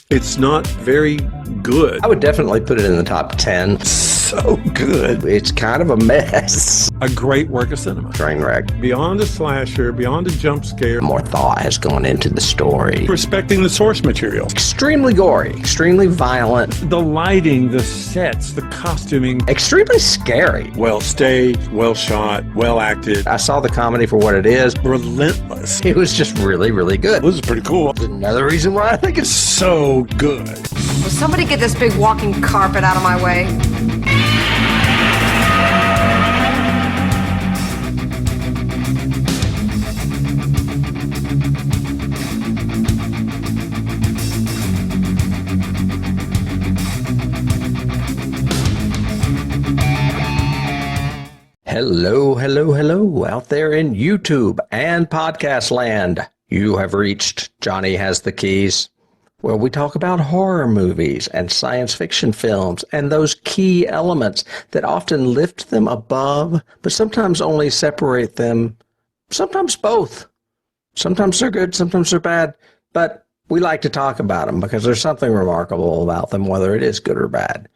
It's not very good. I would definitely put it in the top 10. So good. It's kind of a mess. A great work of cinema. Train wreck. Beyond a slasher, beyond a jump scare. More thought has gone into the story. Respecting the source material. Extremely gory, extremely violent. The lighting, the sets, the costuming. Extremely scary. Well staged, well shot, well acted. I saw the comedy for what it is. Relentless. It was just really, really good. This is pretty cool. Another reason why I think it's So good. Will somebody get this big walking carpet out of my way? Hello, hello, hello, out there in YouTube and podcast land. You have reached Johnny Has the Keys, where we talk about horror movies and science fiction films and those key elements that often lift them above, but sometimes only separate them, sometimes both. Sometimes they're good, sometimes they're bad, but we like to talk about them because there's something remarkable about them, whether it is good or bad.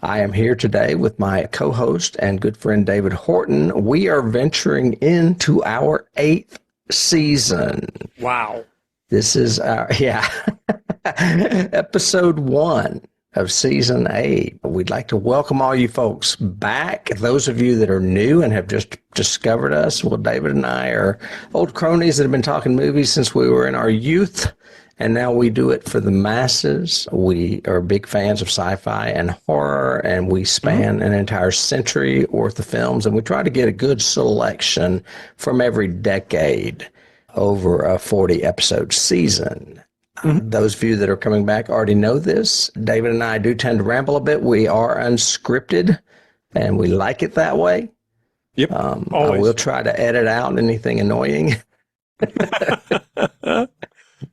I am here today with my co-host and good friend David Horton. We are venturing into our 8th season. Wow. This is our, episode 1 of season 8. We'd like to welcome all you folks back. Those of you that are new and have just discovered us, well, David and I are old cronies that have been talking movies since we were in our youth. And now we do it for the masses. We are big fans of sci-fi and horror, and we span an entire century worth of films, and we try to get a good selection from every decade over a 40-episode season. Those of you that are coming back already know this. David and I do tend to ramble a bit. We are unscripted, and we like it that way. Yep, I always. will try to edit out anything annoying.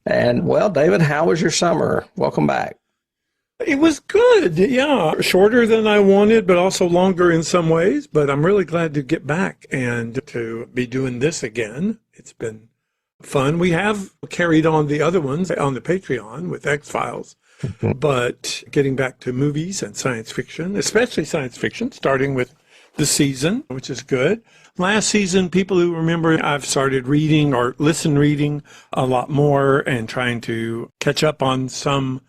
And, well, David, how was your summer? Welcome back. It was good, yeah. Shorter than I wanted, but also longer in some ways. But I'm really glad to get back and to be doing this again. It's been fun. We have carried on the other ones on the Patreon with X-Files. But getting back to movies and science fiction, especially science fiction, starting with the season, which is good. Last season, people who remember, I've started reading or reading a lot more and trying to catch up on some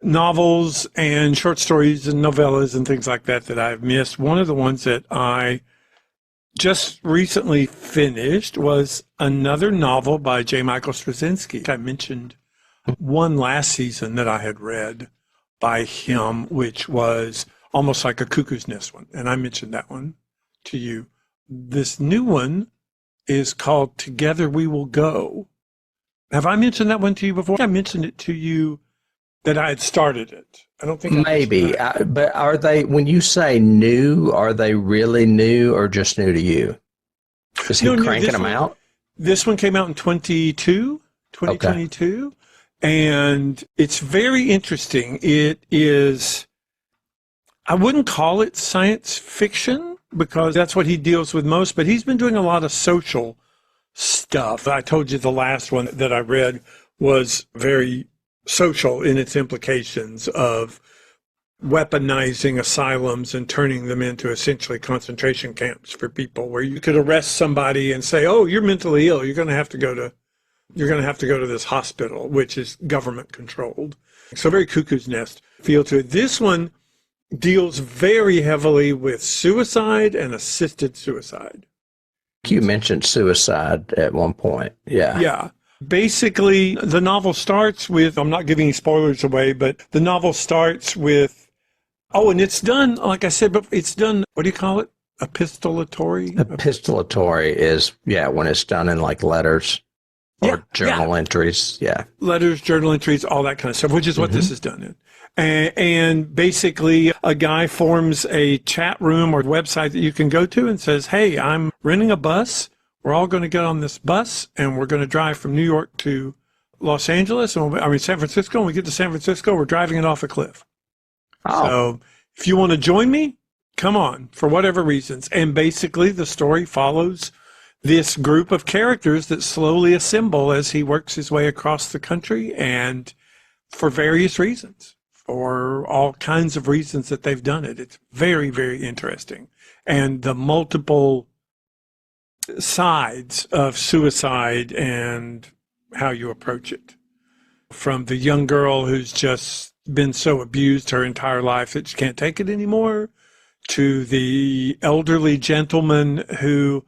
novels and short stories and novellas and things like that that I've missed. One of the ones that I just recently finished was another novel by J. Michael Straczynski. I mentioned one last season that I had read by him, which was almost like a Cuckoo's Nest one. And I mentioned that one to you. This new one is called Together We Will Go. Have I mentioned that one to you before? I mentioned it to you that I had started it. I don't think Maybe, but are they, when you say new, are they really new or just new to you? Is he cranking them out? This one came out in 2022. Okay. And it's very interesting. It is, I wouldn't call it science fiction because that's what he deals with most, but he's been doing a lot of social stuff. I told you the last one that I read was very social in its implications of weaponizing asylums and turning them into essentially concentration camps for people where you could arrest somebody and say, oh, you're mentally ill. You're going to have to go to this hospital, which is government controlled. So very Cuckoo's Nest feel to it. This one deals very heavily with suicide and assisted suicide. You mentioned suicide at one point. Yeah. Yeah. Basically, the novel starts with, I'm not giving spoilers away, but the novel starts with, and it's done, like I said, but it's done, what do you call it? Epistolatory? Epistolatory is, when it's done in like letters or journal entries. Yeah. Letters, journal entries, all that kind of stuff, which is what this is done in. And basically, a guy forms a chat room or website that you can go to and says, hey, I'm renting a bus. We're all going to get on this bus, and we're going to drive from New York to Los Angeles, San Francisco. When we get to San Francisco, we're driving it off a cliff. Oh. So if you want to join me, come on, for whatever reasons. And basically, the story follows this group of characters that slowly assemble as he works his way across the country and for various reasons, for all kinds of reasons that they've done it. It's very, very interesting. And the multiple sides of suicide and how you approach it. From the young girl who's just been so abused her entire life that she can't take it anymore, to the elderly gentleman who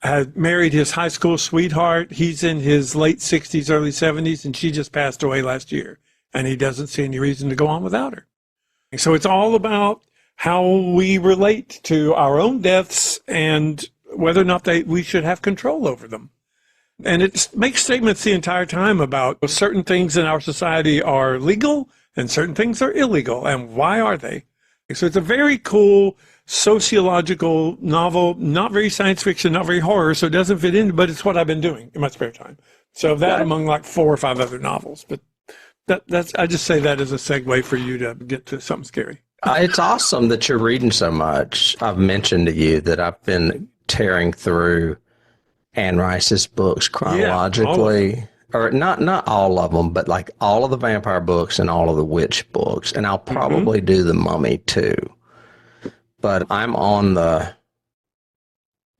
had married his high school sweetheart. He's in his late 60s, early 70s, and she just passed away last year. And he doesn't see any reason to go on without her. So it's all about how we relate to our own deaths and whether or not we should have control over them. And it makes statements the entire time about certain things in our society are legal and certain things are illegal. And why are they? So it's a very cool sociological novel, not very science fiction, not very horror, so it doesn't fit in, but it's what I've been doing in my spare time. So that among like 4 or 5 other novels. But that's I just say that as a segue for you to get to something scary. It's awesome that you're reading so much. I've mentioned to you that I've been tearing through Anne Rice's books chronologically. Or not all of them, but like all of the vampire books and all of the witch books. And I'll probably do the Mummy too. But I'm on the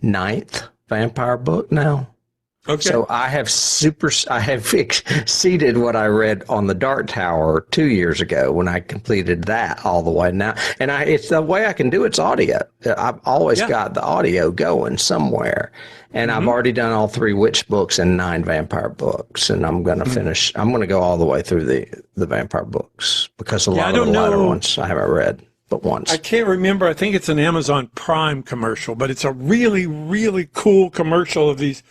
9th vampire book now. Okay. So I have exceeded what I read on the Dark Tower 2 years ago when I completed that all the way now. And it's the way I can do it's audio. I've always got the audio going somewhere. And I've already done all 3 witch books and 9 vampire books. And I'm going to finish. I'm going to go all the way through the vampire books because a lot of the latter ones I haven't read but once. I can't remember. I think it's an Amazon Prime commercial, but it's a really, really cool commercial of these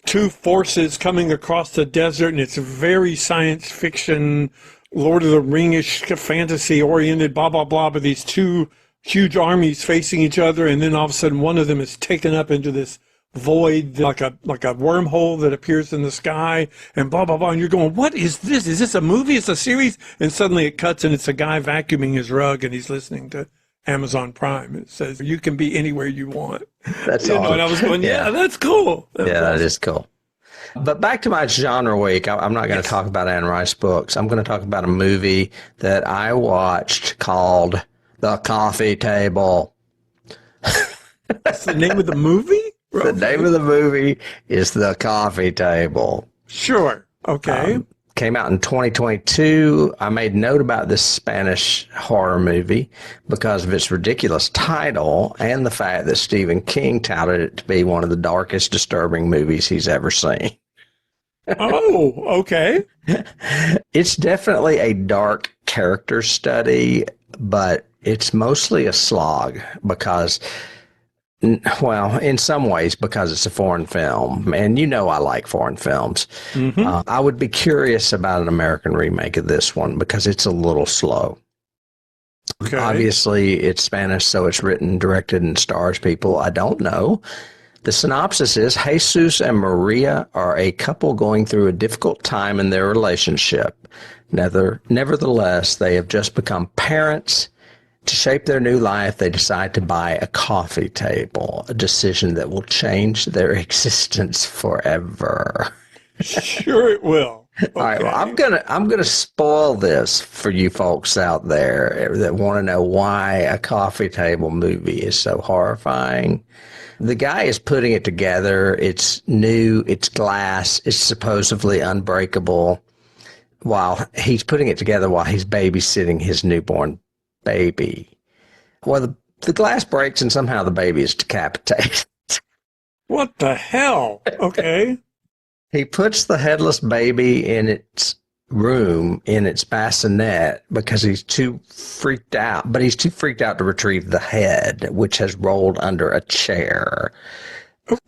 2 forces coming across the desert, and it's very science fiction, Lord of the Ring-ish, fantasy-oriented, blah, blah, blah, but these 2 huge armies facing each other, and then all of a sudden one of them is taken up into this void, like a wormhole that appears in the sky, and blah, blah, blah, and you're going, what is this? Is this a movie? It's a series? And suddenly it cuts, and it's a guy vacuuming his rug, and he's listening to Amazon Prime. It says, you can be anywhere you want. That's awesome. And I was going, that's cool. That is cool. But back to my genre week, I'm not going to talk about Anne Rice books. I'm going to talk about a movie that I watched called The Coffee Table. That's the name of the movie? The name of the movie is The Coffee Table. Sure. Okay. Came out in 2022. I made note about this Spanish horror movie because of its ridiculous title and the fact that Stephen King touted it to be one of the darkest, disturbing movies he's ever seen. Oh, okay. It's definitely a dark character study, but it's mostly a slog because, well, in some ways, because it's a foreign film, and you know I like foreign films. I would be curious about an American remake of this one because it's a little slow. Okay. Obviously, it's Spanish, so it's written, directed, and stars people I don't know. The synopsis is Jesus and Maria are a couple going through a difficult time in their relationship. Nevertheless, they have just become parents. To shape their new life, they decide to buy a coffee table, a decision that will change their existence forever. Sure it will. Okay. All right, well, I'm gonna spoil this for you folks out there that want to know why a coffee table movie is so horrifying. The guy is putting it together. It's new, it's glass, it's supposedly unbreakable. While he's putting it together while he's babysitting his newborn baby. Well, the glass breaks and somehow the baby is decapitated. What the hell? Okay. He puts the headless baby in its room, in its bassinet, because he's too freaked out. But he's too freaked out to retrieve the head, which has rolled under a chair.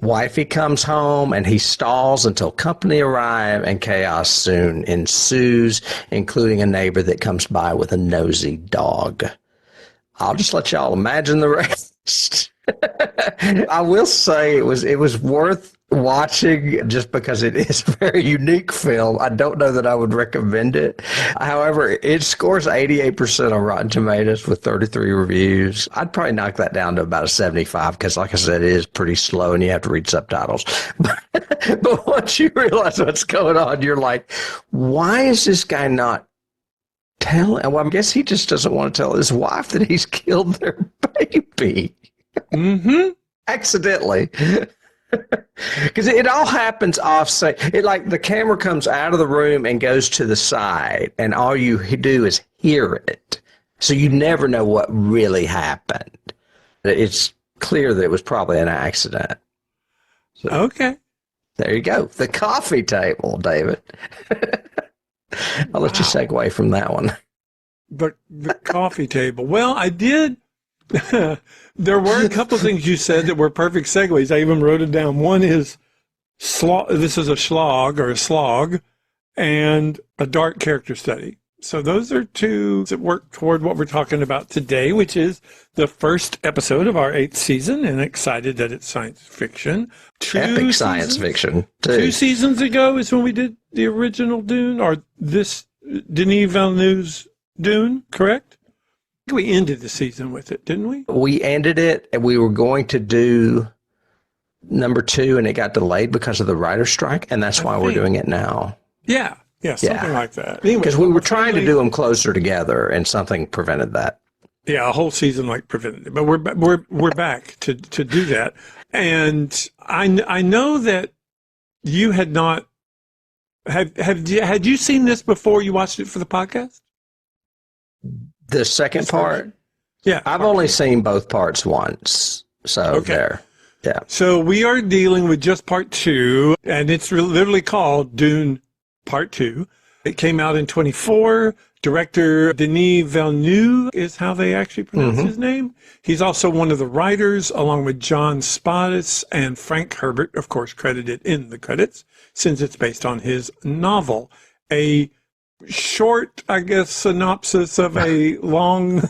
Wifey comes home and he stalls until company arrive and chaos soon ensues, including a neighbor that comes by with a nosy dog. I'll just let y'all imagine the rest. I will say it was worth watching just because it is a very unique film. I don't know that I would recommend it. However, it scores 88% on Rotten Tomatoes with 33 reviews. I'd probably knock that down to about a 75 because, like I said, it is pretty slow and you have to read subtitles. But once you realize what's going on, you're like, why is this guy not Well, I guess he just doesn't want to tell his wife that he's killed their baby. Mm-hmm. Accidentally. Because it all happens off-site. It like the camera comes out of the room and goes to the side, and all you do is hear it. So you never know what really happened. It's clear that it was probably an accident. So, Okay. there you go. The coffee table, David. I'll let you segue from that one. The coffee table. Well, I did. There were a couple of things you said that were perfect segues. I even wrote it down. One is this is a slog or a slog, and a dark character study. So those are two that work toward what we're talking about today, which is the first episode of our 8th season, and excited that it's science fiction. Epic science fiction, too. 2 seasons ago is when we did the original Dune, or this Denis Villeneuve's Dune, correct? We ended the season with it, didn't we? We ended it, and we were going to do number 2, and it got delayed because of the writer's strike, and that's why we're doing it now. Yeah, something like that. Anyway, because we were trying to do them closer together, and something prevented that. Yeah, a whole season prevented it, but we're back to do that. And I know that you had not had you seen this before you watched it for the podcast? The second part? Yeah. I've only seen both parts once. So there. Yeah. So we are dealing with just part 2, and it's literally called Dune Part 2. It came out in 24. Director Denis Villeneuve is how they actually pronounce his name. He's also one of the writers, along with John Spadis and Frank Herbert, of course, credited in the credits, since it's based on his novel. A short, I guess, synopsis of a long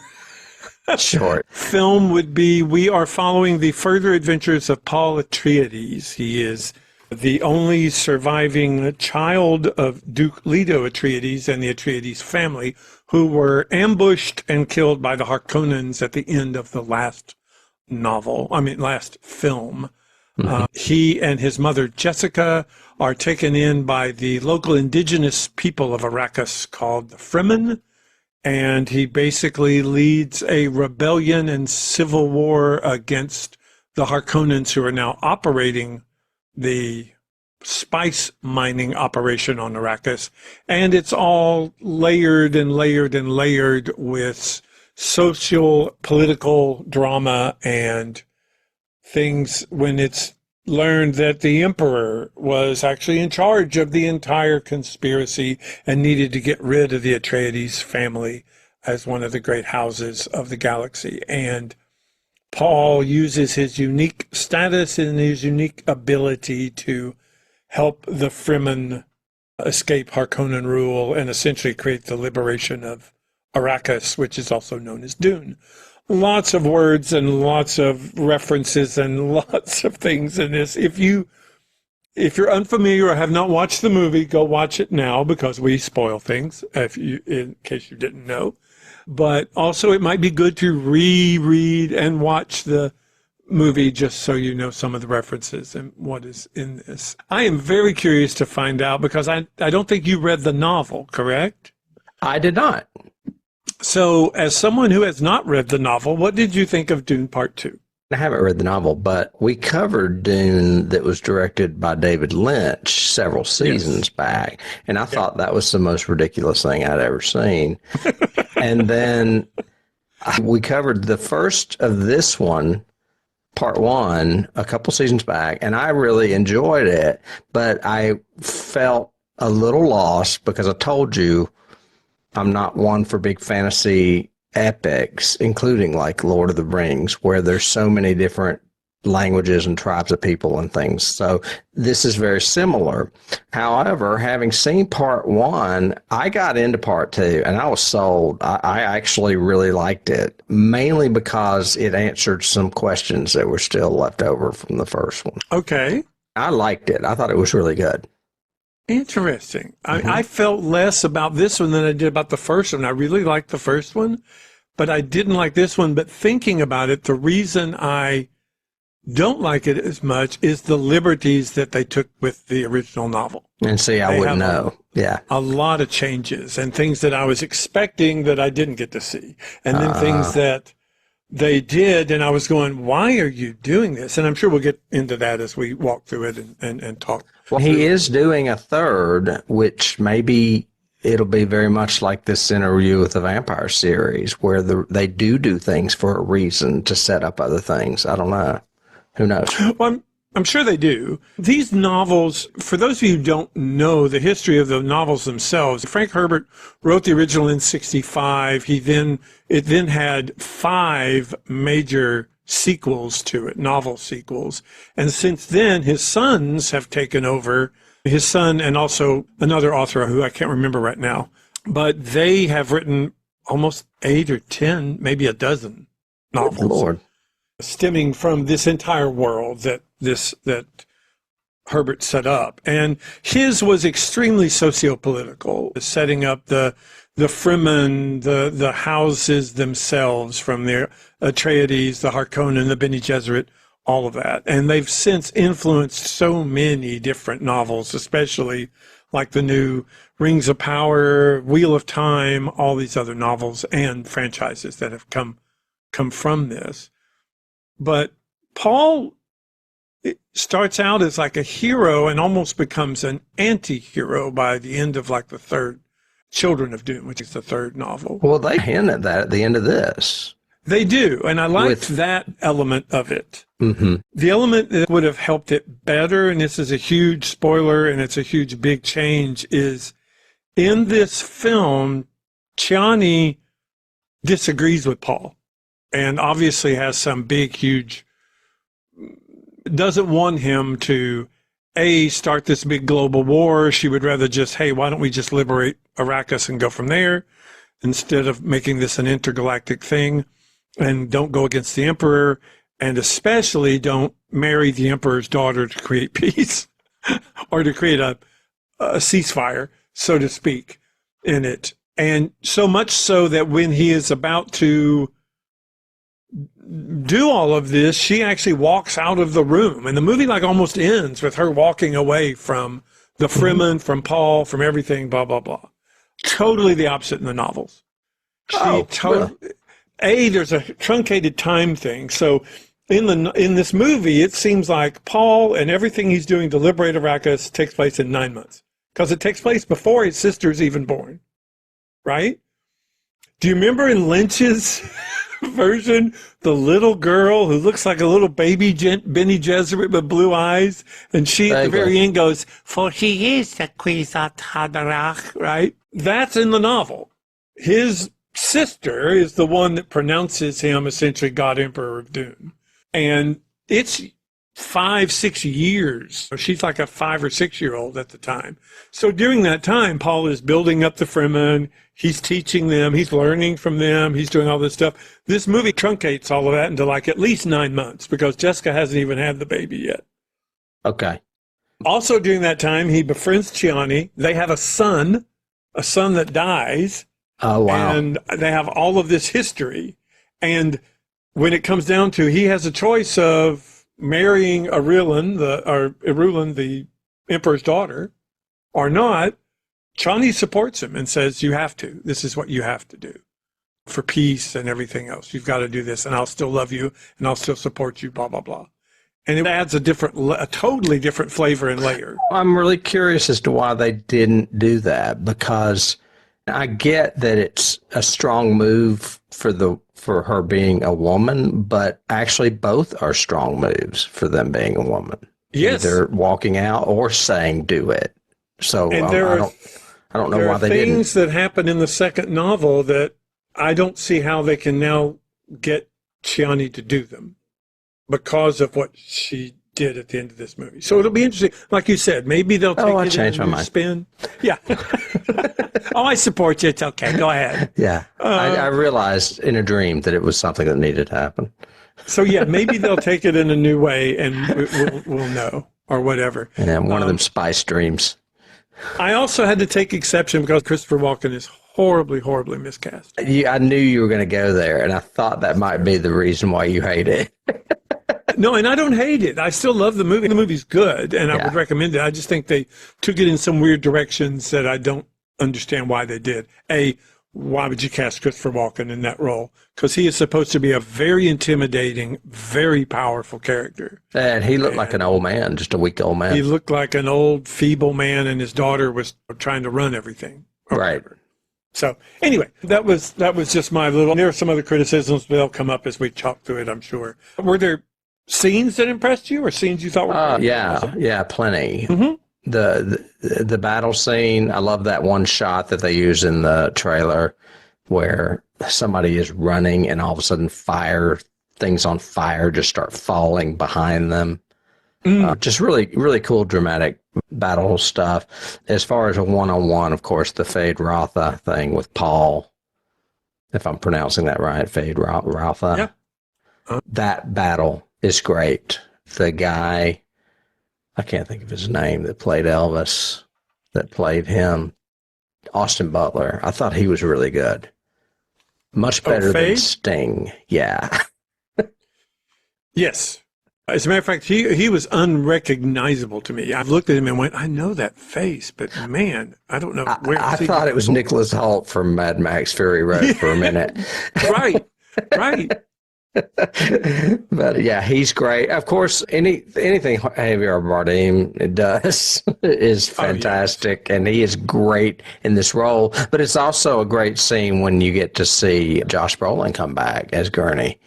short film would be, we are following the further adventures of Paul Atreides. He is the only surviving child of Duke Leto Atreides and the Atreides family, who were ambushed and killed by the Harkonnens at the end of the last film. He and his mother, Jessica, are taken in by the local indigenous people of Arrakis called the Fremen, and he basically leads a rebellion and civil war against the Harkonnens, who are now operating the spice mining operation on Arrakis. And it's all layered and layered and layered with social, political drama and things when it's learned that the emperor was actually in charge of the entire conspiracy and needed to get rid of the Atreides family as one of the great houses of the galaxy. And Paul uses his unique status and his unique ability to help the Fremen escape Harkonnen rule and essentially create the liberation of Arrakis, which is also known as Dune. Lots of words and lots of references and lots of things in this. If you're unfamiliar or have not watched the movie, go watch it now, because we spoil things in case you didn't know. But also it might be good to reread and watch the movie just so you know some of the references and what is in this. I am very curious to find out, because I don't think you read the novel, correct? I did not. So, as someone who has not read the novel, what did you think of Dune Part 2? I haven't read the novel, but we covered Dune that was directed by David Lynch several seasons back, and I thought that was the most ridiculous thing I'd ever seen. And then we covered the first of this one, Part 1, a couple seasons back, and I really enjoyed it, but I felt a little lost because I told you I'm not one for big fantasy epics, including like Lord of the Rings, where there's so many different languages and tribes of people and things. So this is very similar. However, having seen Part 1, I got into Part 2 and I was sold. I actually really liked it, mainly because it answered some questions that were still left over from the first one. Okay. I liked it. I thought it was really good. Interesting. I felt less about this one than I did about the first one. I really liked the first one, but I didn't like this one. But thinking about it, the reason I don't like it as much is the liberties that they took with the original novel. And see, I wouldn't know. Yeah. A lot of changes and things that I was expecting that I didn't get to see. And then things that they did, and I was going, why are you doing this? And I'm sure we'll get into that as we walk through it and talk. Well, he is doing a third, which maybe it'll be very much like this Interview with the Vampire series, where they do things for a reason to set up other things. I don't know. Who knows? Well, I'm sure they do. These novels, for those of you who don't know the history of the novels themselves, Frank Herbert wrote the original in 1965. It then had 5 major sequels to it, novel sequels. And since then, his sons have taken over, his son and also another author who I can't remember right now. But they have written almost 8 or 10, maybe a dozen novels. Good Lord. Stemming from this entire world that Herbert set up. And his was extremely socio-political, setting up the Fremen, the houses themselves from the Atreides, the Harkonnen, the Bene Gesserit, all of that. And they've since influenced so many different novels, especially like the new Rings of Power, Wheel of Time, all these other novels and franchises that have come from this. But Paul starts out as like a hero and almost becomes an anti-hero by the end of like the third Children of Dune, which is the third novel. Well, they hint at that at the end of this. They do, and I liked that element of it. Mm-hmm. The element that would have helped it better, and this is a huge spoiler and it's a huge big change, is in this film, Chani disagrees with Paul. And obviously has some big, huge, doesn't want him to, start this big global war. She would rather just, hey, why don't we just liberate Arrakis and go from there instead of making this an intergalactic thing, and don't go against the Emperor, and especially don't marry the Emperor's daughter to create peace or to create a ceasefire, so to speak, in it. And so much so that when he is about to do all of this, she actually walks out of the room, and the movie like almost ends with her walking away from the Fremen, from Paul, from everything, blah blah blah. Totally the opposite in the novels. There's a truncated time thing. So in this movie, it seems like Paul and everything he's doing to liberate Arrakis takes place in 9 months, because it takes place before his sister's even born, right? Do you remember in Lynch's version, the little girl who looks like a little baby Bene Gesserit with blue eyes, and she at the very end goes, "For he is the Kwisatz Haderach," right? That's in the novel. His sister is the one that pronounces him essentially God Emperor of Dune. And it's 5-6 years. She's like a 5 or 6 year old at the time. So during that time, Paul is building up the Fremen. He's teaching them. He's learning from them. He's doing all this stuff. This movie truncates all of that into like at least 9 months, because Jessica hasn't even had the baby yet. Okay. Also during that time, he befriends Chani. They have a son that dies. Oh, wow. And they have all of this history. And when it comes down to, he has a choice of marrying Irulan, the Emperor's daughter, or not. Chani supports him and says, you have to. This is what you have to do for peace and everything else. You've got to do this, and I'll still love you, and I'll still support you, blah, blah, blah. And it adds a totally different flavor and layer. I'm really curious as to why they didn't do that, because I get that it's a strong move for her being a woman, but actually both are strong moves for them being a woman. Yes. Either walking out or saying do it. So I don't know why they didn't. There are things that happen in the second novel that I don't see how they can now get Chani to do them, because of what she did at the end of this movie. So it'll be interesting. Like you said, maybe they'll take it in a new spin. Yeah. I support you. It's okay. Go ahead. Yeah. I realized in a dream that it was something that needed to happen. So yeah, maybe they'll take it in a new way, and we'll know, or whatever. Yeah, one of them spice dreams. I also had to take exception because Christopher Walken is horribly, horribly miscast. I knew you were going to go there, and I thought that might be the reason why you hate it. No, and I don't hate it. I still love the movie. The movie's good, and I would recommend it. I just think they took it in some weird directions that I don't understand why they did. Why would you cast Christopher Walken in that role? Because he is supposed to be a very intimidating, very powerful character. And he looked like an old man, just a weak old man. He looked like an old, feeble man, and his daughter was trying to run everything. Right. Whatever. So anyway, that was just my little. There are some other criticisms, but they'll come up as we talk through it, I'm sure. Were there scenes that impressed you, or scenes you thought were great? Yeah, plenty. Mm-hmm. The battle scene, I love that one shot that they use in the trailer where somebody is running and all of a sudden things on fire just start falling behind them. Just really, really cool, dramatic battle stuff. As far as a one-on-one, of course, the Fade Rotha thing with Paul, if I'm pronouncing that right, Fade Rotha. Yeah. That battle is great. The guy, I can't think of his name, that played Elvis, that played him, Austin Butler. I thought he was really good. Much better than Sting. Yeah. Yes. As a matter of fact, he was unrecognizable to me. I've looked at him and went, I know that face, but man, I don't know where. I thought it was Nicholas Hoult from Mad Max Fury Road for a minute. Right. But yeah, he's great. Of course, anything Javier Bardem does is fantastic, and he is great in this role. But it's also a great scene when you get to see Josh Brolin come back as Gurney.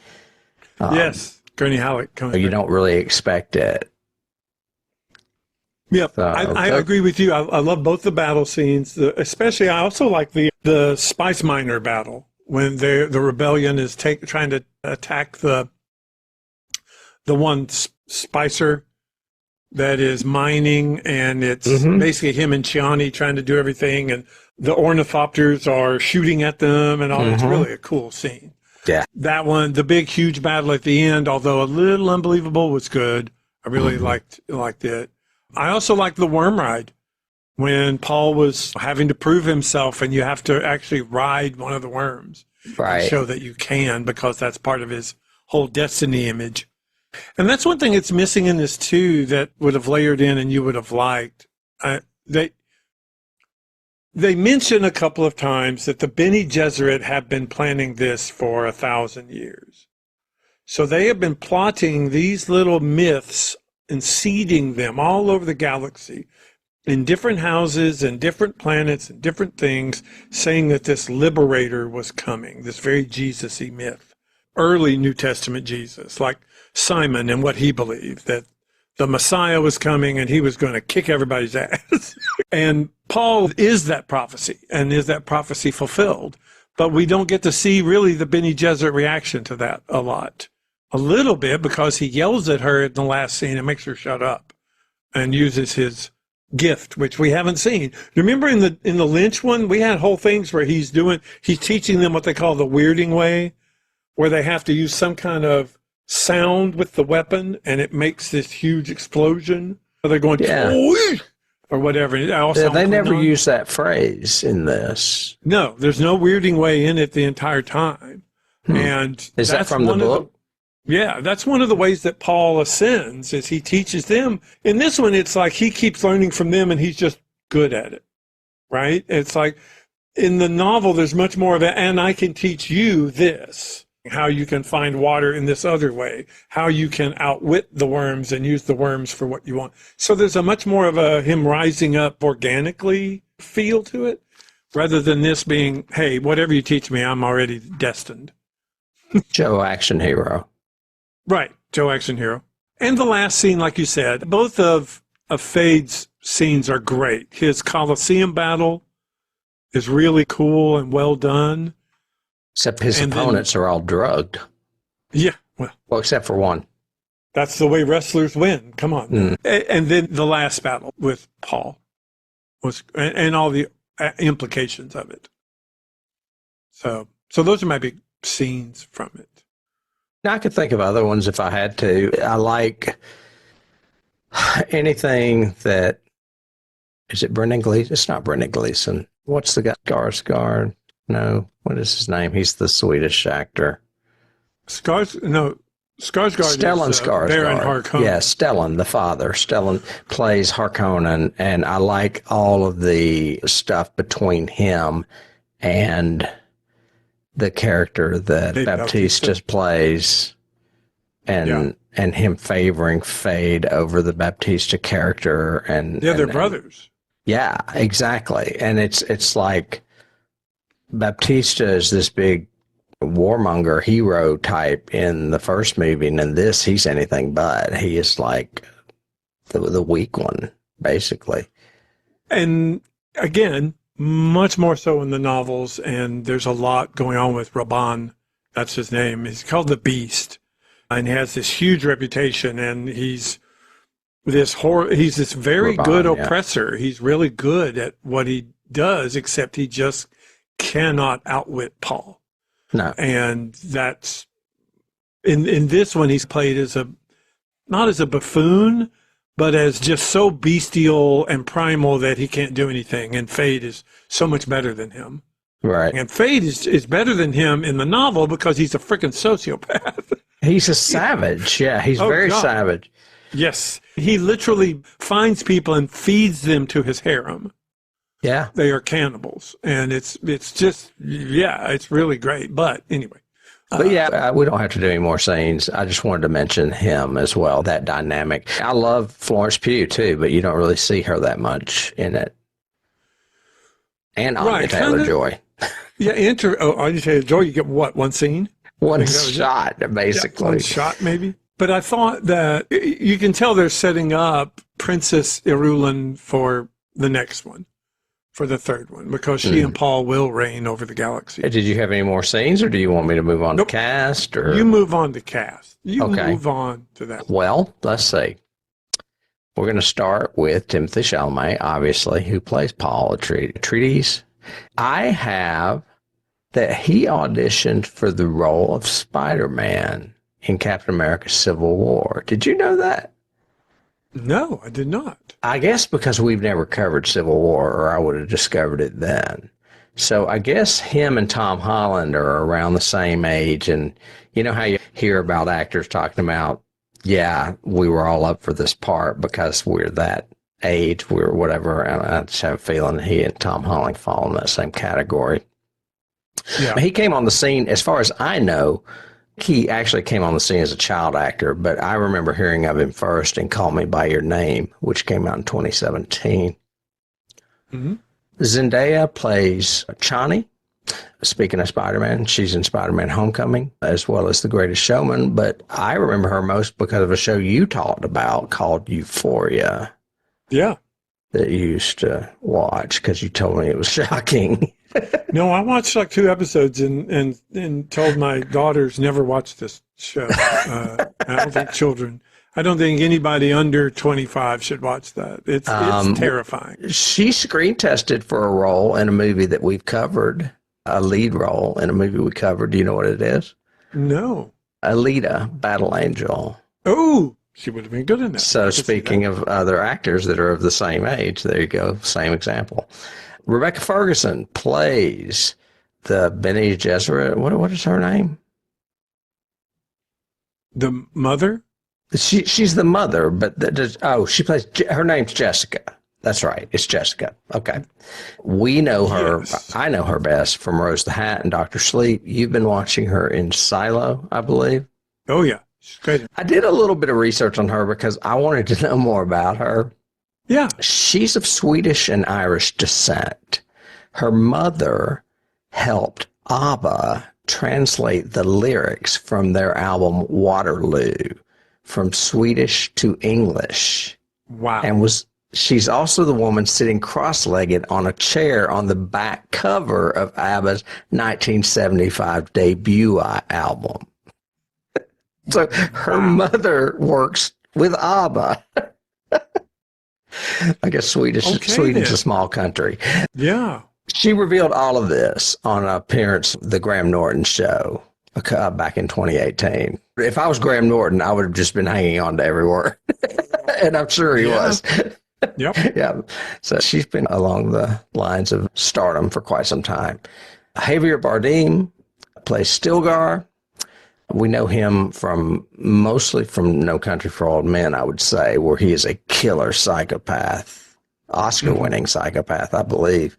Yes, Gurney Halleck comes back. You don't really expect it. Yeah, so, I agree with you. I love both the battle scenes, especially I also like the Spice Miner battle. When the rebellion is trying to attack the one Spicer that is mining, and it's basically him and Chani trying to do everything, and the ornithopters are shooting at them, and all. It's really a cool scene. Yeah, that one, the big huge battle at the end, although a little unbelievable, was good. I really liked it. I also liked the worm ride. When Paul was having to prove himself, and you have to actually ride one of the worms to show that you can, because that's part of his whole destiny image. And that's one thing that's missing in this too, that would have layered in and you would have liked. They mention a couple of times that the Bene Gesserit have been planning this for 1,000 years. So they have been plotting these little myths and seeding them all over the galaxy, in different houses and different planets and different things, saying that this liberator was coming, this very Jesus-y myth. Early New Testament Jesus, like Simon and what he believed, that the Messiah was coming and he was going to kick everybody's ass. And Paul is that prophecy, and is that prophecy fulfilled? But we don't get to see really the Bene Gesserit reaction to that a lot. A little bit, because he yells at her in the last scene and makes her shut up and uses his gift, which we haven't seen. Remember in the Lynch one, we had whole things where he's teaching them what they call the weirding way, where they have to use some kind of sound with the weapon and it makes this huge explosion. Or they're going, or whatever. They never use that phrase in this. No, there's no weirding way in it the entire time. And is that from the book? Yeah, that's one of the ways that Paul ascends, is he teaches them. In this one, it's like he keeps learning from them and he's just good at it, right? It's like in the novel, there's much more of it, and I can teach you this, how you can find water in this other way, how you can outwit the worms and use the worms for what you want. So there's a much more of a him rising up organically feel to it, rather than this being, hey, whatever you teach me, I'm already destined. Joe action hero. Right, Joe action hero. And the last scene, like you said, both of Fade's scenes are great. His Colosseum battle is really cool and well done. Except his opponents are all drugged. Yeah, well, except for one. That's the way wrestlers win. Come on. And then the last battle with Paul was, and all the implications of it. So those are my big scenes from it. Now, I could think of other ones if I had to. I like anything that, is it Brendan Gleeson? It's not Brendan Gleeson. What's the guy? Skarsgård? No. What is his name? He's the Swedish actor. No, Skarsgård Stellan is Baron Skarsgård. Harkonnen. Yeah, Stellan, the father. Stellan plays Harkonnen, and I like all of the stuff between him and the character that Dave Baptista plays, and him favoring Fade over the Baptista character, and they're brothers. Yeah, exactly. And it's like Baptista is this big warmonger hero type in the first movie, and in this he's anything but. He is like the weak one, basically. And again, much more so in the novels, and there's a lot going on with Rabban. That's his name. He's called the Beast, and he has this huge reputation, and he's this very Rabban, good oppressor. He's really good at what he does, except he just cannot outwit Paul. No. And that's in this one, he's played as not as a buffoon, but as just so bestial and primal that he can't do anything. And Fade is so much better than him. Right. And Fade is better than him in the novel because he's a freaking sociopath. He's a savage. Yeah, he's very savage. Yes. He literally finds people and feeds them to his harem. Yeah. They are cannibals. And it's just, it's really great. But anyway. But we don't have to do any more scenes. I just wanted to mention him as well, that dynamic. I love Florence Pugh too, but you don't really see her that much in it. And Anya Taylor-Joy. Yeah, Anya Taylor-Joy, you get what, one scene? One shot, basically. Yeah, one shot, maybe. But I thought that you can tell they're setting up Princess Irulan for the next one, for the third one, because she and Paul will reign over the galaxy. Did you have any more scenes, or do you want me to move on to cast? Or you move on to cast. Move on to that. Well, let's see. We're going to start with Timothée Chalamet, obviously, who plays Paul Atreides. I have that he auditioned for the role of Spider-Man in Captain America Civil War. Did you know that? No, I did not. I guess because we've never covered Civil War, or I would have discovered it then. So I guess him and Tom Holland are around the same age. And you know how you hear about actors talking about, we were all up for this part because we're that age, we're whatever. And I just have a feeling he and Tom Holland fall in that same category. Yeah. He came on the scene, as far as I know, he actually came on the scene as a child actor, but I remember hearing of him first in Call Me By Your Name, which came out in 2017. Mm-hmm. Zendaya plays Chani. Speaking of Spider-Man, she's in Spider-Man Homecoming, as well as The Greatest Showman, but I remember her most because of a show you talked about called Euphoria. Yeah. That you used to watch because you told me it was shocking. No, I watched like 2 episodes and told my daughters never watch this show. I don't think anybody under 25 should watch that. It's terrifying. She screen tested for a role in a movie that we've covered, a lead role in a movie we covered. Do you know what it is? No. Alita, Battle Angel. Oh, she would have been good in that. So speaking of other actors that are of the same age, there you go, same example. Rebecca Ferguson plays the Bene Gesserit. What is her name? The mother? She's the mother, but she plays. Her name's Jessica. That's right. It's Jessica. Okay. We know her. Yes. I know her best from Rose the Hat and Dr. Sleep. You've been watching her in Silo, I believe. Oh, yeah. She's great. I did a little bit of research on her because I wanted to know more about her. Yeah. She's of Swedish and Irish descent. Her mother helped ABBA translate the lyrics from their album Waterloo from Swedish to English. Wow. And she's also the woman sitting cross-legged on a chair on the back cover of ABBA's 1975 debut album. So her mother works with ABBA. I guess Sweden's a small country. Yeah. She revealed all of this on an appearance of the Graham Norton show back in 2018. If I was Graham Norton, I would have just been hanging on to every word. And I'm sure he was. Yep. Yeah. So she's been along the lines of stardom for quite some time. Javier Bardem plays Stilgar. We know him mostly from No Country for Old Men, I would say, where he is a killer psychopath, Oscar-winning psychopath, I believe.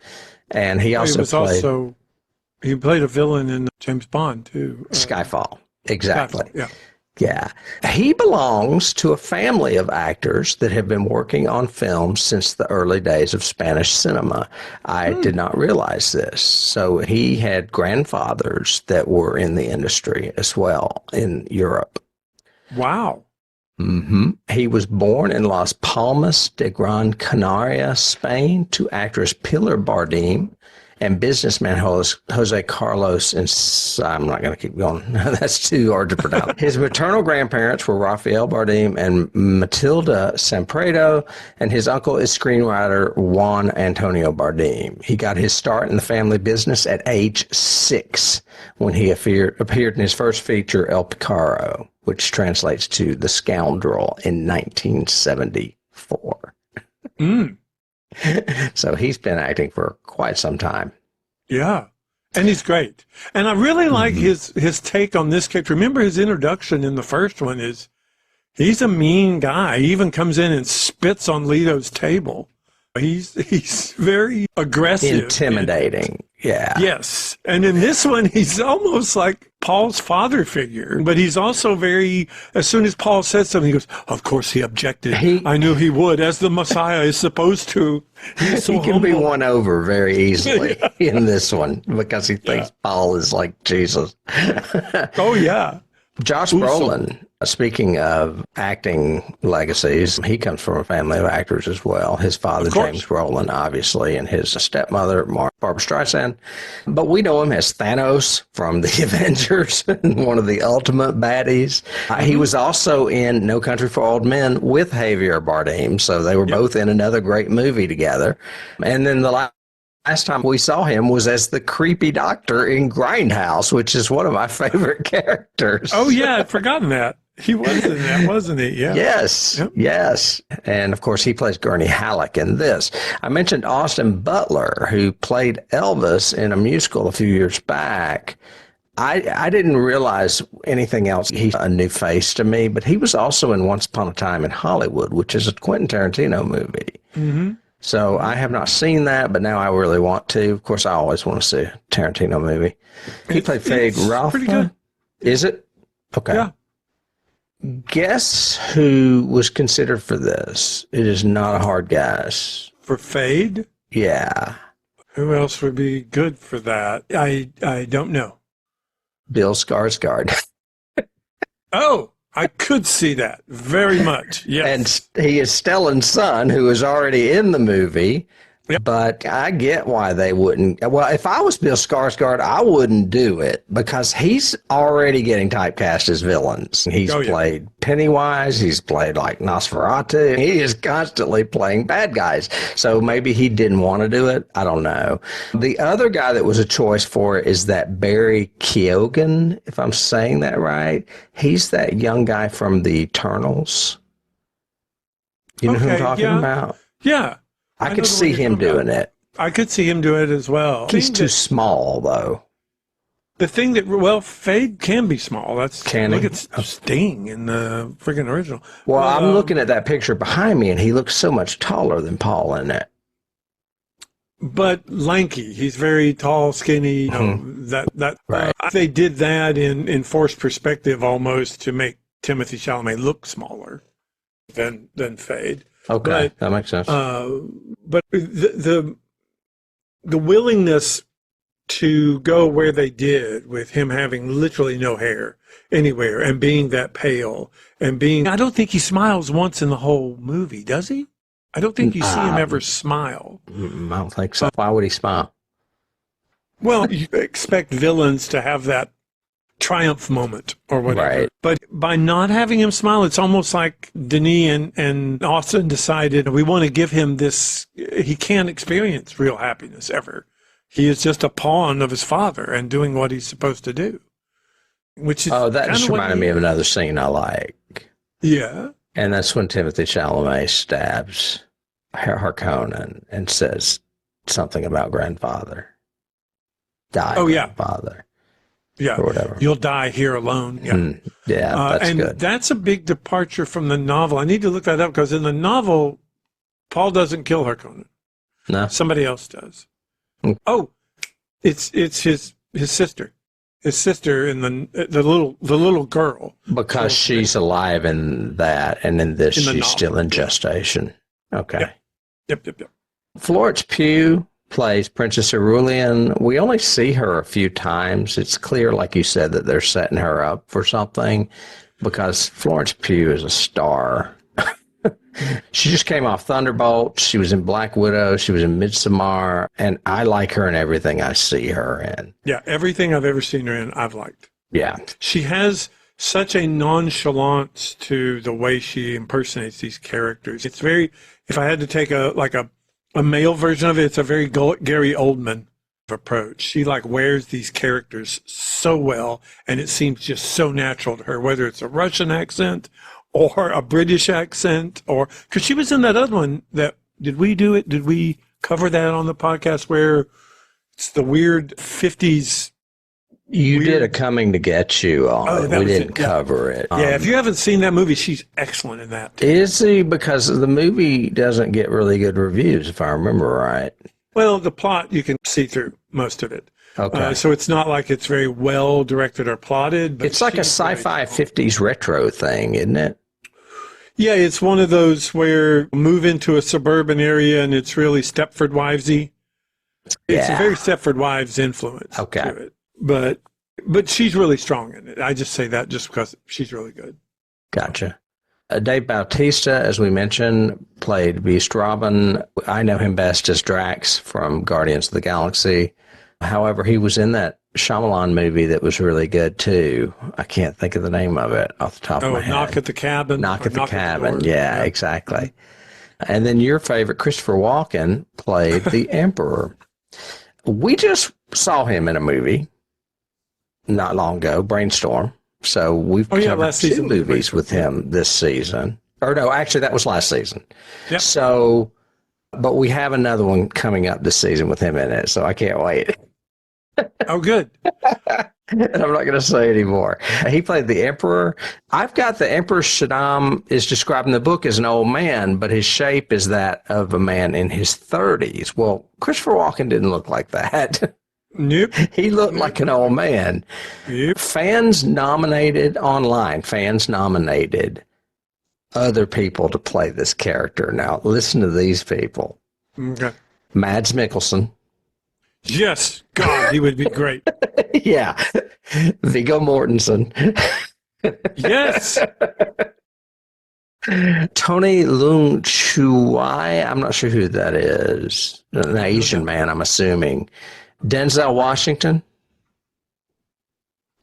And he also he played a villain in James Bond too. Skyfall. Exactly. Skyfall, yeah. Yeah. He belongs to a family of actors that have been working on films since the early days of Spanish cinema. I did not realize this. So he had grandfathers that were in the industry as well in Europe. Wow. He was born in Las Palmas de Gran Canaria, Spain, to actress Pilar Bardem and businessman Jose Carlos, and I'm not going to keep going. That's too hard to pronounce. His maternal grandparents were Rafael Bardem and Matilda Samprado, and his uncle is screenwriter Juan Antonio Bardem. He got his start in the family business at age 6 when he appeared in his first feature, El Picaro, which translates to The Scoundrel, in 1974. So he's been acting for quite some time. Yeah. And he's great. And I really like his take on this character. Remember his introduction in the first one is he's a mean guy. He even comes in and spits on Leto's table. He's very aggressive. Intimidating. Yeah. Yes. And in this one, he's almost like Paul's father figure, but he's also as soon as Paul said something, he goes, of course he objected. I knew he would, as the Messiah is supposed to. He can be won over very easily in this one because he thinks Paul is like Jesus. Oh, yeah. Josh Brolin, speaking of acting legacies, he comes from a family of actors as well. His father, James Brolin, obviously, and his stepmother, Barbara Streisand. But we know him as Thanos from the Avengers, one of the ultimate baddies. He was also in No Country for Old Men with Javier Bardem, so they were both in another great movie together. And then the last time we saw him was as the creepy doctor in Grindhouse, which is one of my favorite characters. Oh, yeah, I'd forgotten that. He was in that, wasn't he? Yeah. Yes, yes. And, of course, he plays Gurney Halleck in this. I mentioned Austin Butler, who played Elvis in a musical a few years back. I didn't realize anything else. He's a new face to me, but he was also in Once Upon a Time in Hollywood, which is a Quentin Tarantino movie. So I have not seen that, but now I really want to. Of course, I always want to see a Tarantino movie. He played Fade Ralph. Pretty good. Is it? Okay. Yeah. Guess who was considered for this? It is not a hard guess. For Fade? Yeah. Who else would be good for that? I don't know. Bill Skarsgård. Oh, I could see that very much. Yes. And he is Stellan's son, who is already in the movie. Yep. But I get why they wouldn't. Well, if I was Bill Skarsgård, I wouldn't do it because he's already getting typecast as villains. He's played Pennywise. He's played like Nosferatu. He is constantly playing bad guys. So maybe he didn't want to do it. I don't know. The other guy that was a choice for it is that Barry Keoghan, if I'm saying that right. He's that young guy from the Eternals. You know who I'm talking about? Yeah. I could see him doing it. I could see him do it as well. He's too small, though. The thing that, Fade can be small. Look at Oh. Sting in the freaking original. Well, I'm looking at that picture behind me, and he looks so much taller than Paul in it. But lanky. He's very tall, skinny. Right. They did that in forced perspective almost to make Timothée Chalamet look smaller than Fade. Okay, that makes sense. But the willingness to go where they did with him having literally no hair anywhere and being that pale and I don't think he smiles once in the whole movie, does he? I don't think you see him ever smile. I don't think so. Why would he smile? Well, you expect villains to have that triumph moment or whatever. Right. But by not having him smile, it's almost like Denis and Austin decided we want to give him this. He can't experience real happiness ever. He is just a pawn of his father and doing what he's supposed to do. Which is that just reminded me of another scene I like. Yeah. And that's when Timothée Chalamet stabs Harkonnen and says something about grandfather. Grandfather. Yeah. Or whatever. You'll die here alone. Yeah. Yeah, that's and good. that's a big departure from the novel. I need to look that up because in the novel, Paul doesn't kill Harkonnen. No. Somebody else does. Mm. Oh, it's his sister. His sister and the little girl. Because she's alive in that, and in this, In the she's novel. still in gestation. Okay. Yep. Florence Pugh plays Princess Cerulean. We only see her a few times. It's clear, like you said, that they're setting her up for something because Florence Pugh is a star. She just came off Thunderbolt. She was in Black Widow. She was in Midsommar. And I like her in everything I see her in. Yeah, everything I've ever seen her in, I've liked. Yeah. She has such a nonchalance to the way she impersonates these characters. It's very, if I had to take a male version of it, it's a very Gary Oldman approach. She wears these characters so well, and it seems just so natural to her, whether it's a Russian accent or a British accent, or because she was in that other one did we cover that on the podcast where it's the weird 50s? You did a Coming to Get You on it. We didn't cover it. Yeah, if you haven't seen that movie, she's excellent in that. Is he? Because the movie doesn't get really good reviews, if I remember right. Well, the plot, you can see through most of it. Okay. So it's not like it's very well directed or plotted. But It's like a sci-fi 50s retro thing, isn't it? Yeah, it's one of those where you move into a suburban area and it's really Stepford Wivesy. It's a very Stepford Wives influence to it. But she's really strong in it. I just say that just because she's really good. Gotcha. Dave Bautista, as we mentioned, played Beast Robin. I know him best as Drax from Guardians of the Galaxy. However, he was in that Shyamalan movie that was really good, too. I can't think of the name of it off the top of my head. Knock at the Cabin. Knock at the Cabin. Yeah, exactly. And then your favorite, Christopher Walken, played the Emperor. We just saw him in a movie not long ago, Brainstorm. So we've covered two movies with him this season. Or no, actually, that was last season. Yep. So, but we have another one coming up this season with him in it, so I can't wait. Oh, good. And I'm not going to say anymore. He played the Emperor. I've got the Emperor Shaddam is described in the book as an old man, but his shape is that of a man in his 30s. Well, Christopher Walken didn't look like that. Nope. He looked like an old man. Yep. Fans nominated other people to play this character. Now, listen to these people. Okay. Mads Mikkelsen. Yes. God, he would be great. Yeah. Viggo Mortensen. Yes. Tony Leung Chuai. I'm not sure who that is. An Asian man, I'm assuming. Denzel Washington.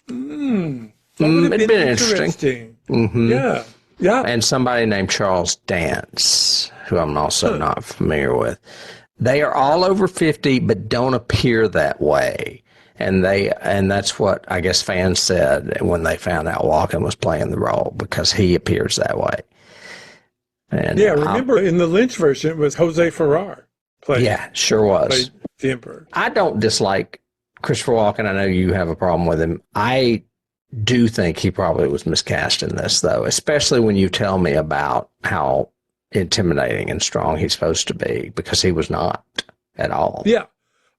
That would have It'd been interesting. Mm-hmm. Yeah. Yeah. And somebody named Charles Dance, who I'm also not familiar with. They are all over 50, but don't appear that way. And that's what I guess fans said when they found out Walken was playing the role, because he appears that way. And yeah, remember in the Lynch version, it was Jose Ferrer played. Yeah, sure was. Played the Emperor. I don't dislike Christopher Walken. I know you have a problem with him. I do think he probably was miscast in this, though, especially when you tell me about how intimidating and strong he's supposed to be, because he was not at all. Yeah.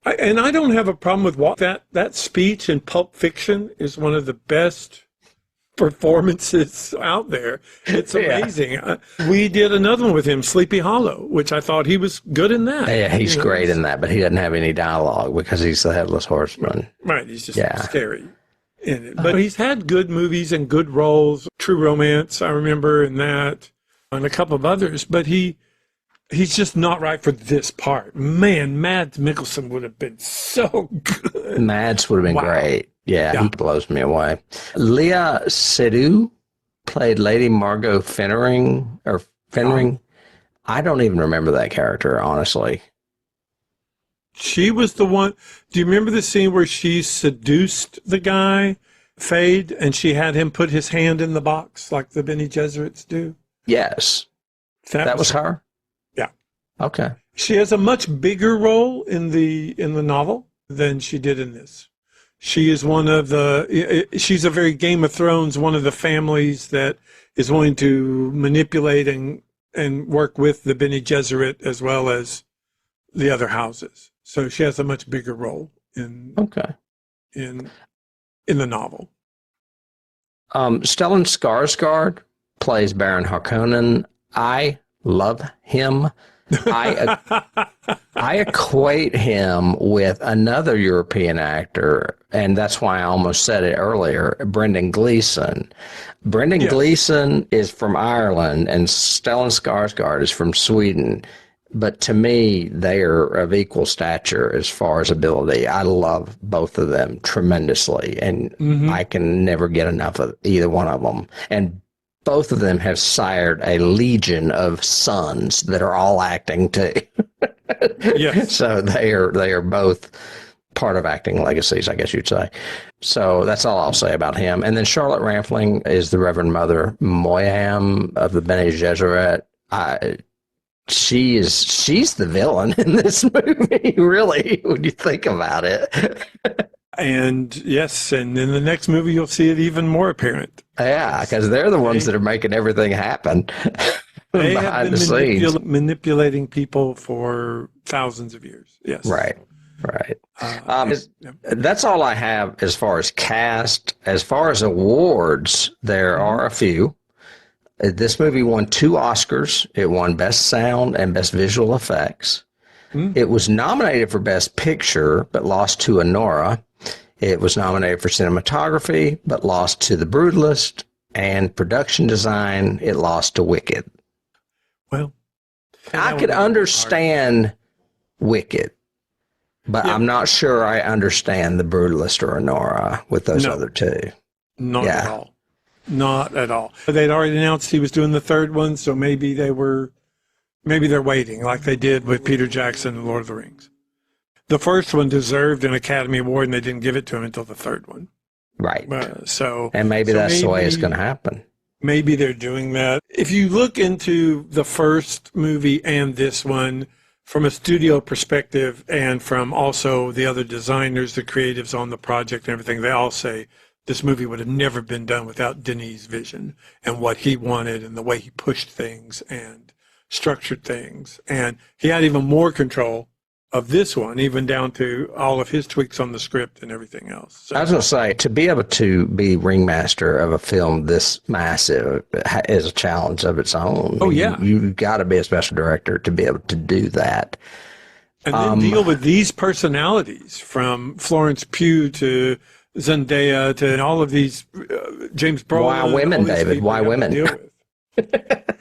And I don't have a problem with that speech in Pulp Fiction is one of the best performances out there. It's amazing. Yeah. We did another one with him, Sleepy Hollow, which I thought he was good in that. Yeah, he's great in that, but he doesn't have any dialogue because he's the Headless Horseman. Right, he's just scary in it. But he's had good movies and good roles. True Romance, I remember, in that, and a couple of others, but he's just not right for this part. Man, Mads Mikkelsen would have been so good. Mads would have been great. Yeah, he blows me away. Leah Seydoux played Lady Margot Fennering. I don't even remember that character, honestly. She was the one. Do you remember the scene where she seduced the guy, Fade, and she had him put his hand in the box like the Bene Gesserits do? Yes. That was her? Yeah. Okay. She has a much bigger role in the novel than she did in this. She is one of she's a very Game of Thrones, one of the families that is willing to manipulate and work with the Bene Gesserit as well as the other houses. So she has a much bigger role in the novel. Stellan Skarsgård plays Baron Harkonnen. I love him. I equate him with another European actor, and that's why I almost said it earlier, Brendan Gleeson. Brendan Gleeson is from Ireland, and Stellan Skarsgård is from Sweden. But to me, they are of equal stature as far as ability. I love both of them tremendously, and I can never get enough of either one of them. And both of them have sired a legion of sons that are all acting too. Yes. So they are both part of acting legacies, I guess you'd say. So that's all I'll say about him. And then Charlotte Rampling is the Reverend Mother Moyam of the Bene Gesserit. She's the villain in this movie, really, when you think about it. And yes, and in the next movie, you'll see it even more apparent. Yeah, because they're the ones that are making everything happen they behind have been the scenes. manipulating people for thousands of years. Yes. Right. That's all I have as far as cast. As far as awards, there are a few. This movie won 2 Oscars. It won Best Sound and Best Visual Effects. It was nominated for Best Picture, but lost to Anora. It was nominated for cinematography, but lost to The Brutalist. And production design, it lost to Wicked. Well, I could understand Wicked, but I'm not sure I understand The Brutalist or Anora with those other two. Not at all. Not at all. They'd already announced he was doing the third one, so maybe they're waiting like they did with Peter Jackson and Lord of the Rings. The first one deserved an Academy Award, and they didn't give it to him until the third one. Right. And maybe that's the way it's going to happen. Maybe they're doing that. If you look into the first movie and this one from a studio perspective and from also the other designers, the creatives on the project and everything, they all say this movie would have never been done without Denis' vision and what he wanted and the way he pushed things and structured things. And he had even more control of this one, even down to all of his tweaks on the script and everything else. So, I was going to say, to be able to be ringmaster of a film this massive is a challenge of its own. Oh, yeah. You've got to be a special director to be able to do that. And then deal with these personalities, from Florence Pugh to Zendaya to all of these, James Brolin. Why women, David? Why women?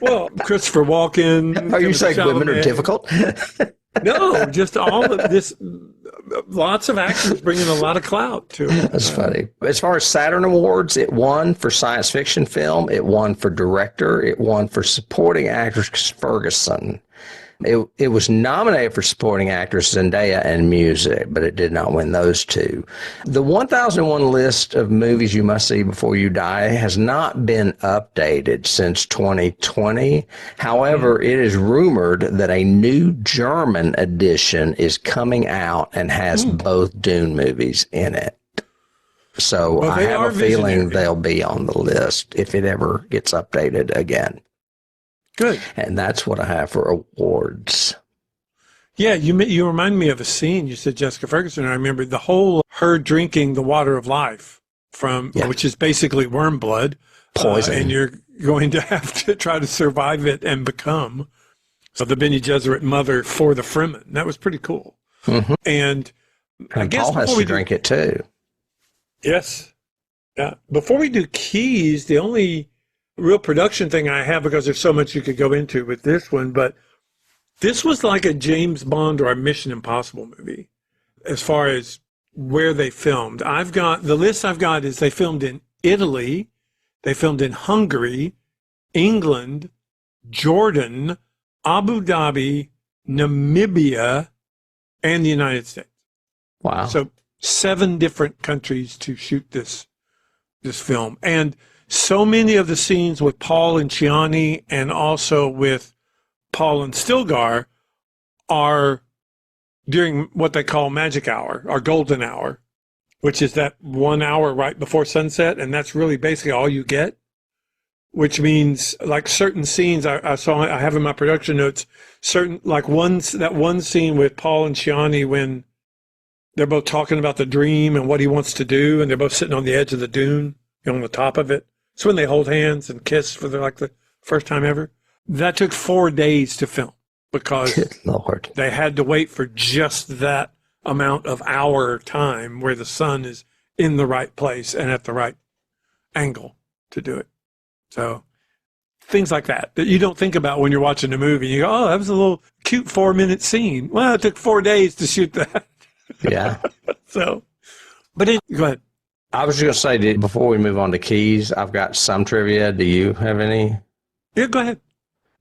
Well, Christopher Walken. Are you saying women are difficult? No, just all of this. Lots of actors bringing a lot of clout to it. That's funny. As far as Saturn Awards, it won for science fiction film. It won for director. It won for supporting actress Ferguson. It was nominated for supporting actress Zendaya and music, but it did not win those two. The 1001 list of movies you must see before you die has not been updated since 2020. However, it is rumored that a new German edition is coming out and has both Dune movies in it. So I have a feeling they'll be on the list if it ever gets updated again. Good. And that's what I have for awards. Yeah, you remind me of a scene. You said Jessica Ferguson, and I remember the whole her drinking the water of life which is basically worm blood. Poison. And you're going to have to try to survive it and become the Bene Gesserit mother for the Fremen. That was pretty cool. Mm-hmm. And I guess Paul has to drink it too. Yes. Yeah. Before we do keys, the only real production thing I have, because there's so much you could go into with this one, but this was like a James Bond or a Mission Impossible movie as far as where they filmed. The list I've got is they filmed in Italy, they filmed in Hungary, England, Jordan, Abu Dhabi, Namibia, and the United States. Wow. So 7 different countries to shoot this film. And so many of the scenes with Paul and Chani and also with Paul and Stilgar are during what they call magic hour or golden hour. which is that 1 hour right before sunset. And that's really basically all you get, which means like certain scenes I saw, I have in my production notes, certain like that one scene with Paul and Chani when they're both talking about the dream and what he wants to do. And they're both sitting on the edge of the dune, on the top of it. It's when they hold hands and kiss for the first time ever. That took 4 days to film because Good Lord. they had to wait for just that amount of hour time where the sun is in the right place and at the right angle to do it. So things like that you don't think about when you're watching a movie. You go, oh, that was a little cute 4-minute scene. Well, it took 4 days to shoot that. Yeah. So, go ahead. I was just going to say, before we move on to keys, I've got some trivia. Do you have any? Yeah, go ahead.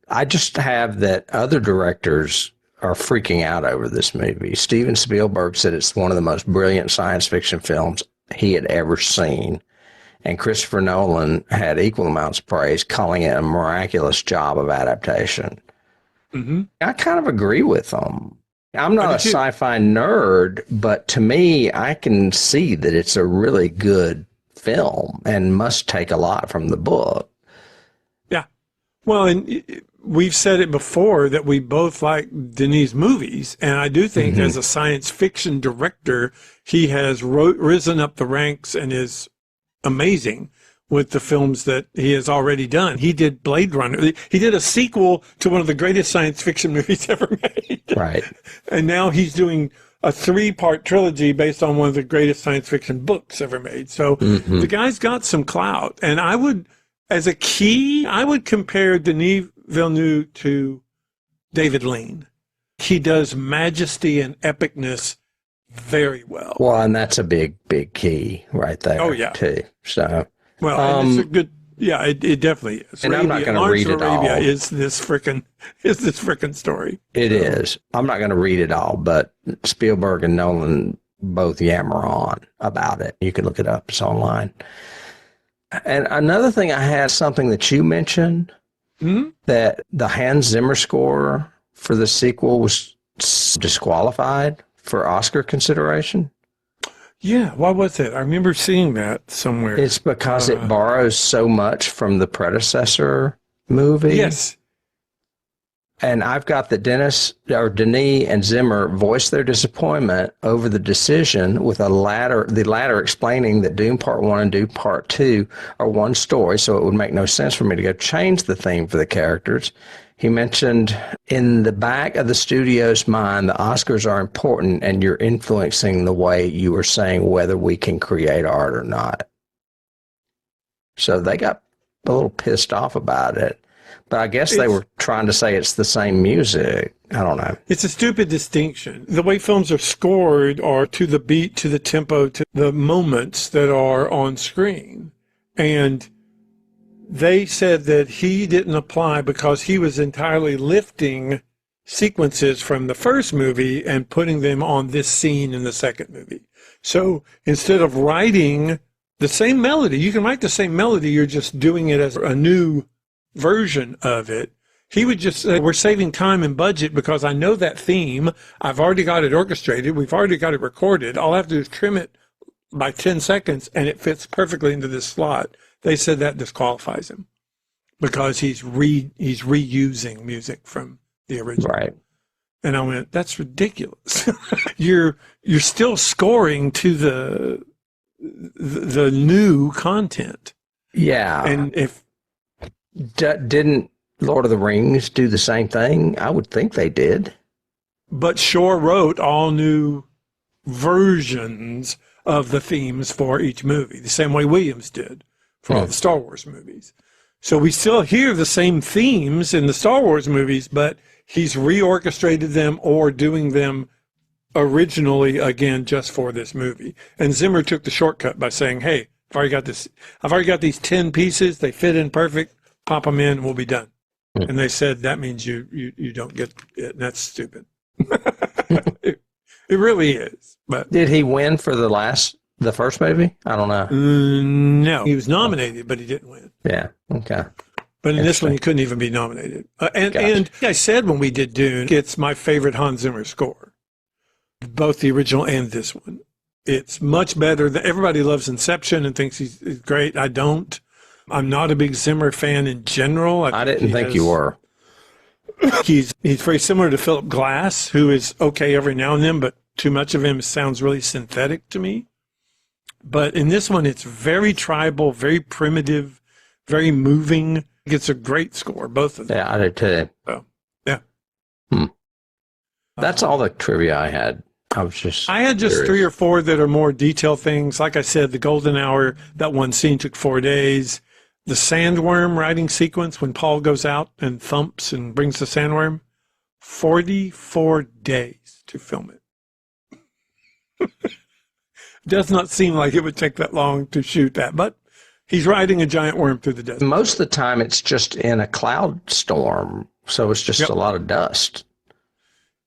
I just have that other directors are freaking out over this movie. Steven Spielberg said it's one of the most brilliant science fiction films he had ever seen. And Christopher Nolan had equal amounts of praise, calling it a miraculous job of adaptation. Mm-hmm. I kind of agree with them. I'm not a sci-fi nerd, but to me, I can see that it's a really good film and must take a lot from the book. Yeah. Well, and we've said it before that we both like Denis movies. And I do think as a science fiction director, he has risen up the ranks and is amazing with the films that he has already done. He did Blade Runner. He did a sequel to one of the greatest science fiction movies ever made. Right. And now he's doing a 3-part trilogy based on one of the greatest science fiction books ever made. So the guy's got some clout. And I would, as a key, I would compare Denis Villeneuve to David Lean. He does majesty and epicness very well. Well, and that's a big, big key right there. Oh, yeah. Too. So. Well, and it's a good, yeah, it definitely is. And I'm not going to read it all. Is this frickin' story. It is. I'm not going to read it all, but Spielberg and Nolan both yammer on about it. You can look it up. It's online. And another thing I had, something that you mentioned, that the Hans Zimmer score for the sequel was disqualified for Oscar consideration. Yeah, why was it? I remember seeing that somewhere. It's because it borrows so much from the predecessor movie. Yes. And I've got that Denis and Zimmer voiced their disappointment over the decision, with the latter explaining that Dune Part 1 and Dune Part 2 are one story, so it would make no sense for me to go change the theme for the characters. He mentioned, in the back of the studio's mind, the Oscars are important and you're influencing the way you are saying whether we can create art or not. So they got a little pissed off about it. But I guess they were trying to say it's the same music. I don't know. It's a stupid distinction. The way films are scored are to the beat, to the tempo, to the moments that are on screen. And they said that he didn't apply because he was entirely lifting sequences from the first movie and putting them on this scene in the second movie. So instead of writing the same melody, you can write the same melody, you're just doing it as a new version of it. He would just say, we're saving time and budget because I know that theme. I've already got it orchestrated. We've already got it recorded. All I have to do is trim it by 10 seconds and it fits perfectly into this slot. They said that disqualifies him because he's reusing music from the original. Right. And I went, that's ridiculous. You're still scoring to the new content. Yeah. And if didn't Lord of the Rings do the same thing? I would think they did. But Shore wrote all new versions of the themes for each movie, the same way Williams did for all the Star Wars movies. So we still hear the same themes in the Star Wars movies, but he's reorchestrated them or doing them originally again just for this movie. And Zimmer took the shortcut by saying, hey, I've already got these 10 pieces, they fit in perfect, pop them in, and we'll be done. And they said, that means you don't get it, and that's stupid. It really is. But did he win for the first movie? I don't know. No, he was nominated, but he didn't win. Yeah. Okay. But in this one, he couldn't even be nominated. And I said when we did Dune, it's my favorite Hans Zimmer score, both the original and this one. It's much better. Everybody loves Inception and thinks he's great. I don't. I'm not a big Zimmer fan in general. I didn't think you were. He's very similar to Philip Glass, who is okay every now and then, but too much of him sounds really synthetic to me. But in this one, it's very tribal, very primitive, very moving. It's a great score, both of them. Yeah, I did too. So, yeah. That's all the trivia I had. I had just 3 or 4 that are more detailed things. Like I said, the golden hour, that one scene took 4 days. The sandworm riding sequence when Paul goes out and thumps and brings the sandworm, 44 days to film it. Does not seem like it would take that long to shoot that, but he's riding a giant worm through the desert. Most of the time it's just in a cloud storm, so it's just a lot of dust.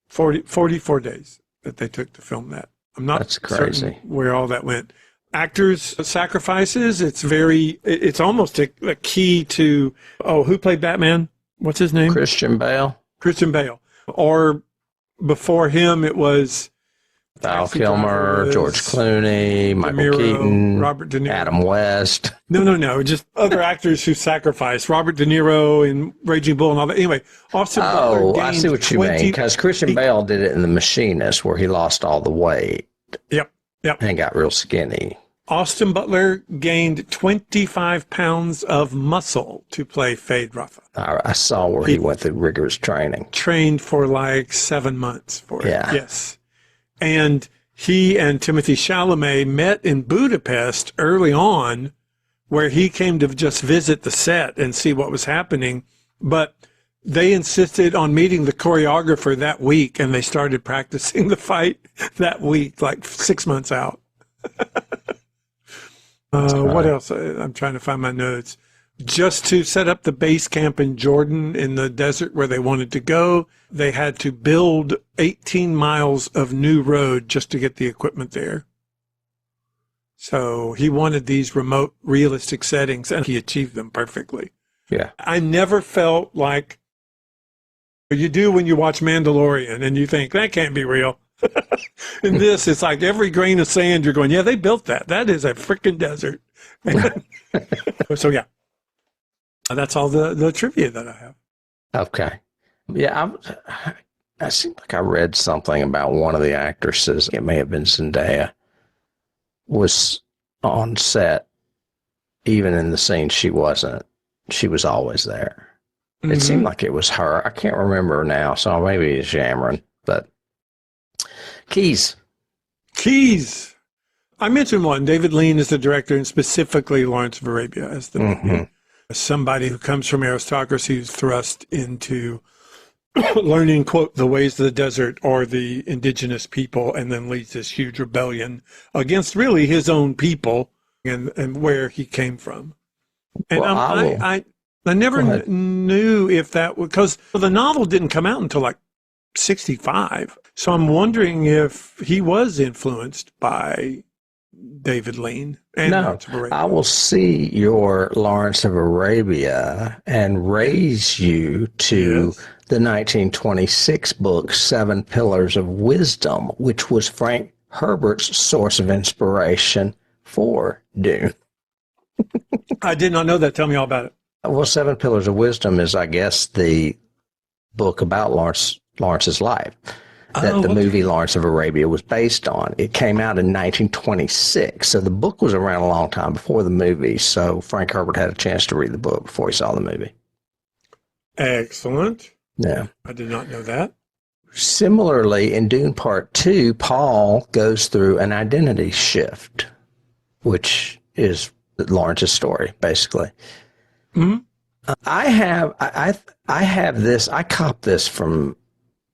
44 days that they took to film that. I'm not certain where all that went. Actors' sacrifices, it's almost a key to, who played Batman? What's his name? Christian Bale. Or before him, it was Val Kilmer, George Clooney, Michael Keaton, Robert De Niro. Adam West. No, just other actors who sacrificed. Robert De Niro in Raging Bull and all that. Anyway, Austin Butler I see what you mean, because Christian Bale did it in The Machinist, where he lost all the weight. Yep. And got real skinny. Austin Butler gained 25 pounds of muscle to play Fade Rafa. I saw where he went through rigorous training. Trained for like 7 months for it. Yeah. Yes. And he and Timothée Chalamet met in Budapest early on, where he came to just visit the set and see what was happening. But they insisted on meeting the choreographer that week, and they started practicing the fight that week, like 6 months out. What else? I'm trying to find my notes. Just to set up the base camp in Jordan in the desert where they wanted to go, they had to build 18 miles of new road just to get the equipment there. So he wanted these remote, realistic settings, and he achieved them perfectly. Yeah. I never felt like you do when you watch Mandalorian and you think, that can't be real. In this, it's like every grain of sand, you're going, yeah, they built that. That is a freaking desert. So, yeah. That's all the trivia that I have. Okay. Yeah, I seem like I read something about one of the actresses, it may have been Zendaya, was on set, even in the scene she wasn't. She was always there. Mm-hmm. It seemed like it was her. I can't remember now, so maybe it's yammering. But Keys. I mentioned one. David Lean is the director, and specifically Lawrence of Arabia as the movie. Somebody who comes from aristocracy who's thrust into learning, quote, the ways of the desert or the indigenous people, and then leads this huge rebellion against really his own people and where he came from. And I never knew if that was, because the novel didn't come out until like 65. So I'm wondering if he was influenced by David Lean and Lawrence of Arabia. I will see your Lawrence of Arabia and raise you to the 1926 book, 7 Pillars of Wisdom, which was Frank Herbert's source of inspiration for Dune. I did not know that. Tell me all about it. Well, 7 Pillars of Wisdom is, I guess, the book about Lawrence's life that the movie Lawrence of Arabia was based on. It came out in 1926, so the book was around a long time before the movie, so Frank Herbert had a chance to read the book before he saw the movie. Excellent. Yeah. I did not know that. Similarly, in Dune Part 2, Paul goes through an identity shift, which is Lawrence's story, basically. Mm-hmm. I have this, I copped this from,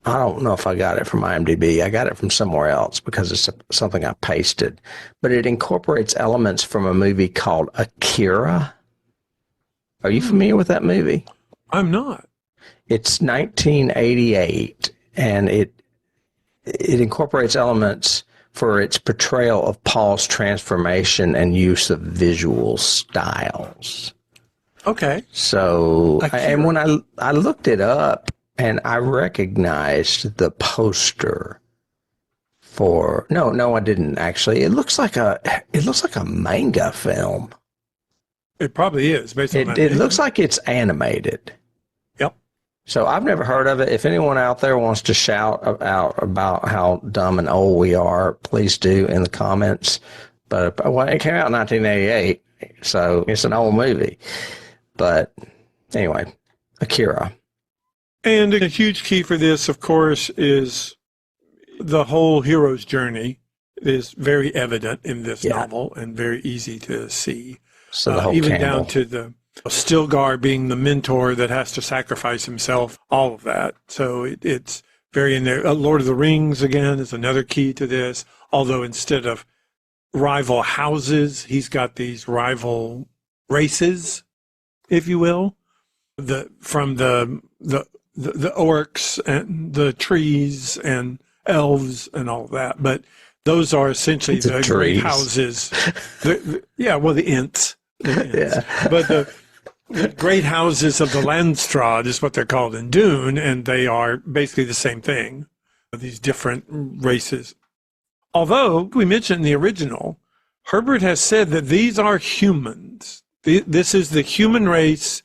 I don't know if I got it from IMDb. I got it from somewhere else because it's something I pasted. But it incorporates elements from a movie called Akira. Are you familiar with that movie? I'm not. It's 1988, and it incorporates elements for its portrayal of Paul's transformation and use of visual styles. Okay. So, and when I looked it up, and I recognized the poster for no, I didn't actually. It looks like a manga film. It probably is based on that. It looks like it's animated. Yep. So I've never heard of it. If anyone out there wants to shout out about how dumb and old we are, please do in the comments. But well, it came out in 1988, so it's an old movie. But anyway, Akira. And a huge key for this, of course, is the whole hero's journey is very evident in this novel and very easy to see. So the whole even Campbell. down to the Stilgar being the mentor that has to sacrifice himself, all of that. So it's very in there. Lord of the Rings, again, is another key to this. Although instead of rival houses, he's got these rival races, if you will. From the orcs and the trees and elves and all that. But those are essentially the great houses. The Ents. Yeah. But the great houses of the Landstrad is what they're called in Dune, and they are basically the same thing, these different races. Although, we mentioned in the original, Herbert has said that these are humans. This is the human race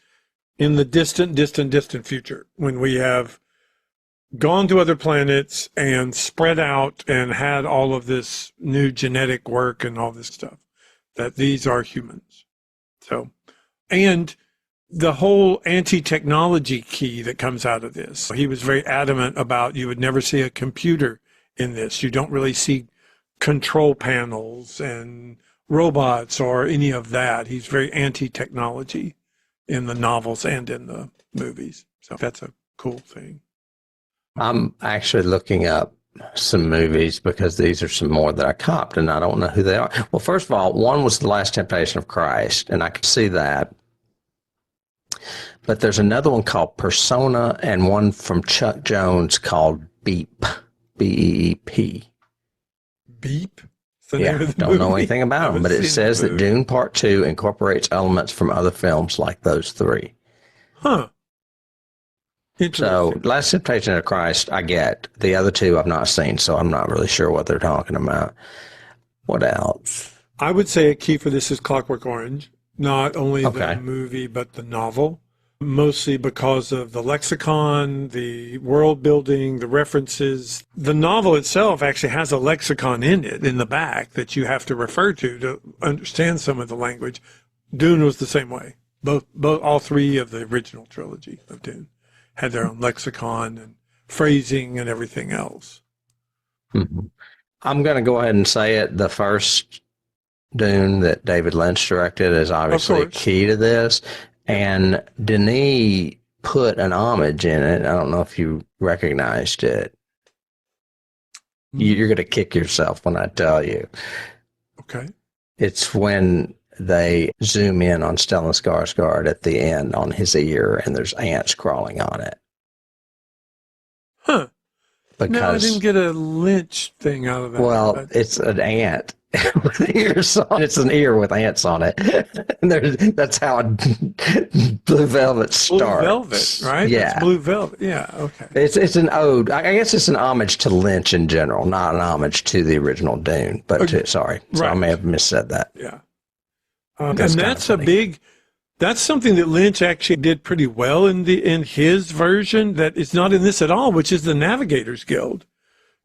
in the distant future, when we have gone to other planets and spread out and had all of this new genetic work and all this stuff, that these are humans. So, and the whole anti-technology key that comes out of this, he was very adamant about you would never see a computer in this. You don't really see control panels and robots or any of that. He's very anti-technology in the novels and in the movies. So that's a cool thing. I'm actually looking up some movies because these are some more that I copped and I don't know who they are. Well, first of all, one was The Last Temptation of Christ, and I could see that. But there's another one called Persona and one from Chuck Jones called Beep, B-E-E-P. Beep? Yeah, don't know anything about them, but it says that Dune Part 2 incorporates elements from other films like those three. Huh. So, Last Temptation of Christ, I get. The other two I've not seen, so I'm not really sure what they're talking about. What else? I would say a key for this is Clockwork Orange. Not only the movie, but the novel. Mostly because of the lexicon, the world building, the references. The novel itself actually has a lexicon in it, in the back, that you have to refer to understand some of the language. Dune was the same way. All three of the original trilogy of Dune had their own lexicon and phrasing and everything else. Mm-hmm. I'm going to go ahead and say it. The first Dune that David Lynch directed is obviously key to this. And Denis put an homage in it. I don't know if you recognized it. You're going to kick yourself when I tell you. Okay. It's when they zoom in on Stellan Skarsgård at the end on his ear, and there's ants crawling on it. Huh. Because, no, I didn't get a Lynch thing out of that. Well, it's an ant with ears on. It's an ear with ants on it. And that's how Blue Velvet starts. Blue Velvet, right? Yeah. That's Blue Velvet. Yeah, okay. It's an ode. I guess it's an homage to Lynch in general, not an homage to the original Dune. But sorry. So I may have missaid that. Yeah. And that's that's something that Lynch actually did pretty well in his version that is not in this at all, which is the Navigators Guild.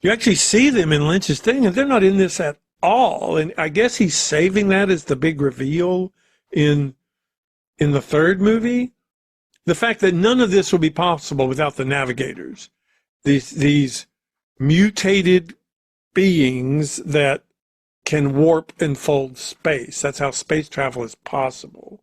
You actually see them in Lynch's thing, and they're not in this at all. And I guess he's saving that as the big reveal in the third movie. The fact that none of this would be possible without the Navigators, these mutated beings that can warp and fold space. That's how space travel is possible.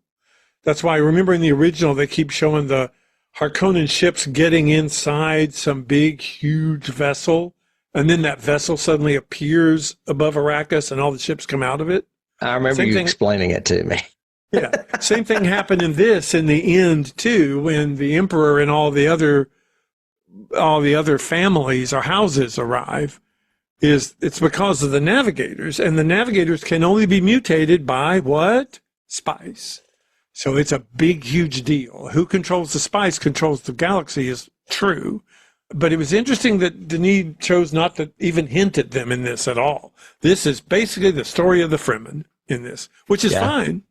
That's why I remember in the original, they keep showing the Harkonnen ships getting inside some big, huge vessel. And then that vessel suddenly appears above Arrakis and all the ships come out of it. I remember you explaining it to me. Yeah. Same thing happened in this in the end, too, when the Emperor and all the other families or houses arrive. It's because of the Navigators. And the Navigators can only be mutated by what? Spice. So it's a big, huge deal. Who controls the spice controls the galaxy is true. But it was interesting that Denis chose not to even hint at them in this at all. This is basically the story of the Fremen in this, which is fine.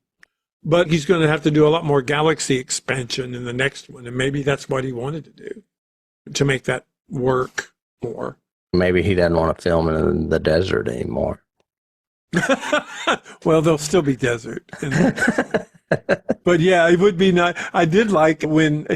But he's going to have to do a lot more galaxy expansion in the next one. And maybe that's what he wanted to do, to make that work more. Maybe he doesn't want to film in the desert anymore. Well, there'll still be desert. But yeah, it would be nice. I did like when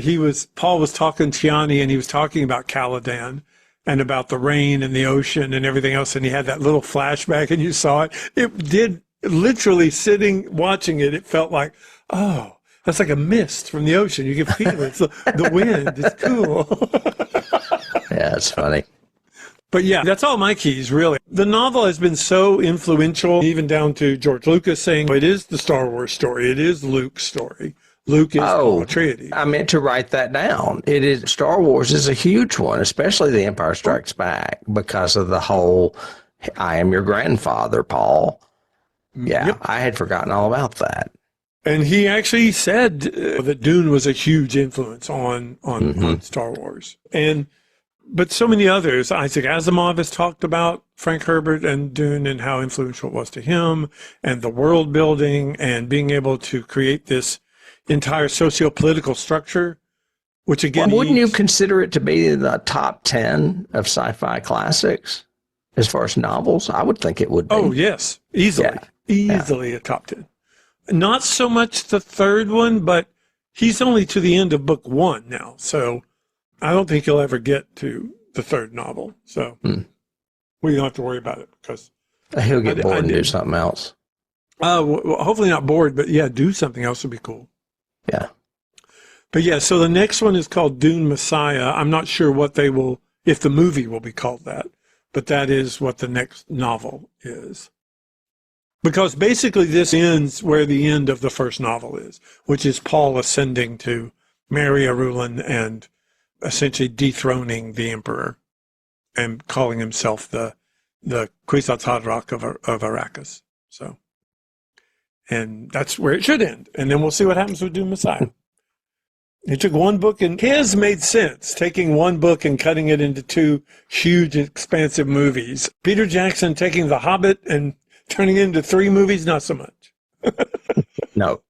Paul was talking to Chani, and he was talking about Caladan and about the rain and the ocean and everything else. And he had that little flashback, and you saw it. It did, literally sitting, watching it, it felt like, oh, that's like a mist from the ocean. You can feel it. It's the wind. It's cool. Yeah, it's funny. But yeah, that's all my keys, really. The novel has been so influential, even down to George Lucas saying it is the Star Wars story. It is Luke's story. Luke is Paul Atreides. I meant to write that down. Star Wars is a huge one, especially The Empire Strikes Back, because of the whole, I am your grandfather, Paul. Yeah, yep. I had forgotten all about that. And he actually said that Dune was a huge influence on Star Wars. But so many others. Isaac Asimov has talked about Frank Herbert and Dune and how influential it was to him, and the world building and being able to create this entire socio-political structure, which again... Well, wouldn't you consider it to be in the top 10 of sci-fi classics as far as novels? I would think it would be. Oh, yes. Easily. Yeah. Easily a top 10. Not so much the third one, but he's only to the end of book 1 now, so... I don't think he'll ever get to the third novel, so we don't have to worry about it because he'll get bored and do something else. Well, hopefully not bored, but yeah, do something else would be cool. Yeah. But yeah, so the next one is called Dune Messiah. I'm not sure if the movie will be called that, but that is what the next novel is. Because basically this ends where the end of the first novel is, which is Paul ascending to marry Arulin and essentially dethroning the emperor and calling himself the Kwisatz Haderach of Arrakis. So, and that's where it should end. And then we'll see what happens with Dune Messiah. He took one book, and his made sense, taking one book and cutting it into two huge, expansive movies. Peter Jackson taking The Hobbit and turning it into 3 movies, not so much. No.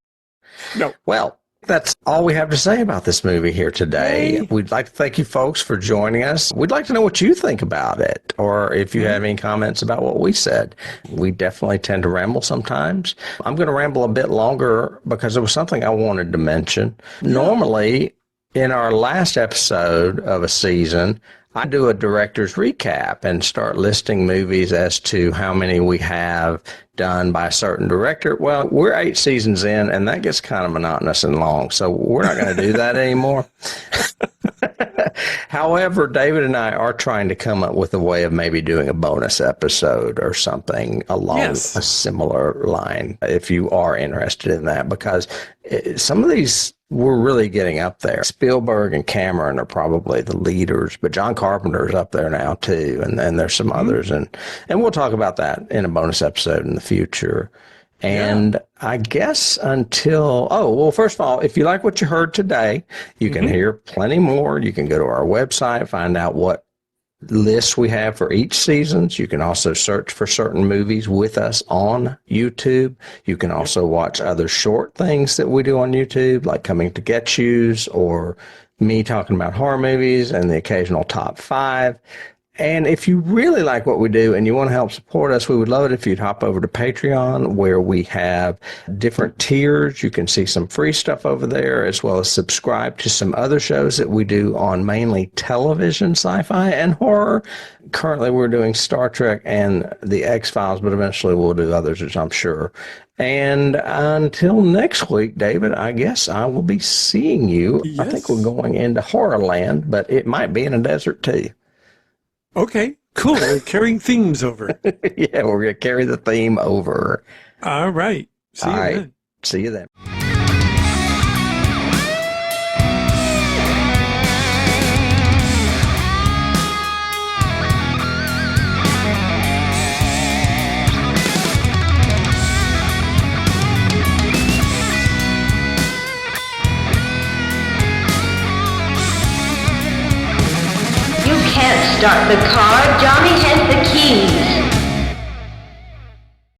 Well, that's all we have to say about this movie here today. Hey. We'd like to thank you folks for joining us. We'd like to know what you think about it, or if you have any comments about what we said. We definitely tend to ramble sometimes. I'm going to ramble a bit longer because it was something I wanted to mention. Normally, in our last episode of a season, I do a director's recap and start listing movies as to how many we have done by a certain director. Well, we're 8 seasons in, and that gets kind of monotonous and long, so we're not going to do that anymore. However, David and I are trying to come up with a way of maybe doing a bonus episode or something along a similar line, if you are interested in that, because some of these we're really getting up there. Spielberg and Cameron are probably the leaders, but John Carpenter's up there now too, and there's some others, and we'll talk about that in a bonus episode in the future. And I guess first of all, if you like what you heard today, you can hear plenty more. You can go to our website, find out what lists we have for each season. You can also search for certain movies with us on YouTube. You can also watch other short things that we do on YouTube, like Coming to Get Yous, or me talking about horror movies and the occasional top 5. And if you really like what we do and you want to help support us, we would love it if you'd hop over to Patreon, where we have different tiers. You can see some free stuff over there, as well as subscribe to some other shows that we do on mainly television, sci-fi, and horror. Currently, we're doing Star Trek and The X-Files, but eventually we'll do others, which I'm sure. And until next week, David, I guess I will be seeing you. Yes. I think we're going into Horrorland, but it might be in a desert too. Okay, cool. We're carrying themes over. Yeah, we're going to carry the theme over. All right. See you then. See you then. can't start the car. Johnny has the key.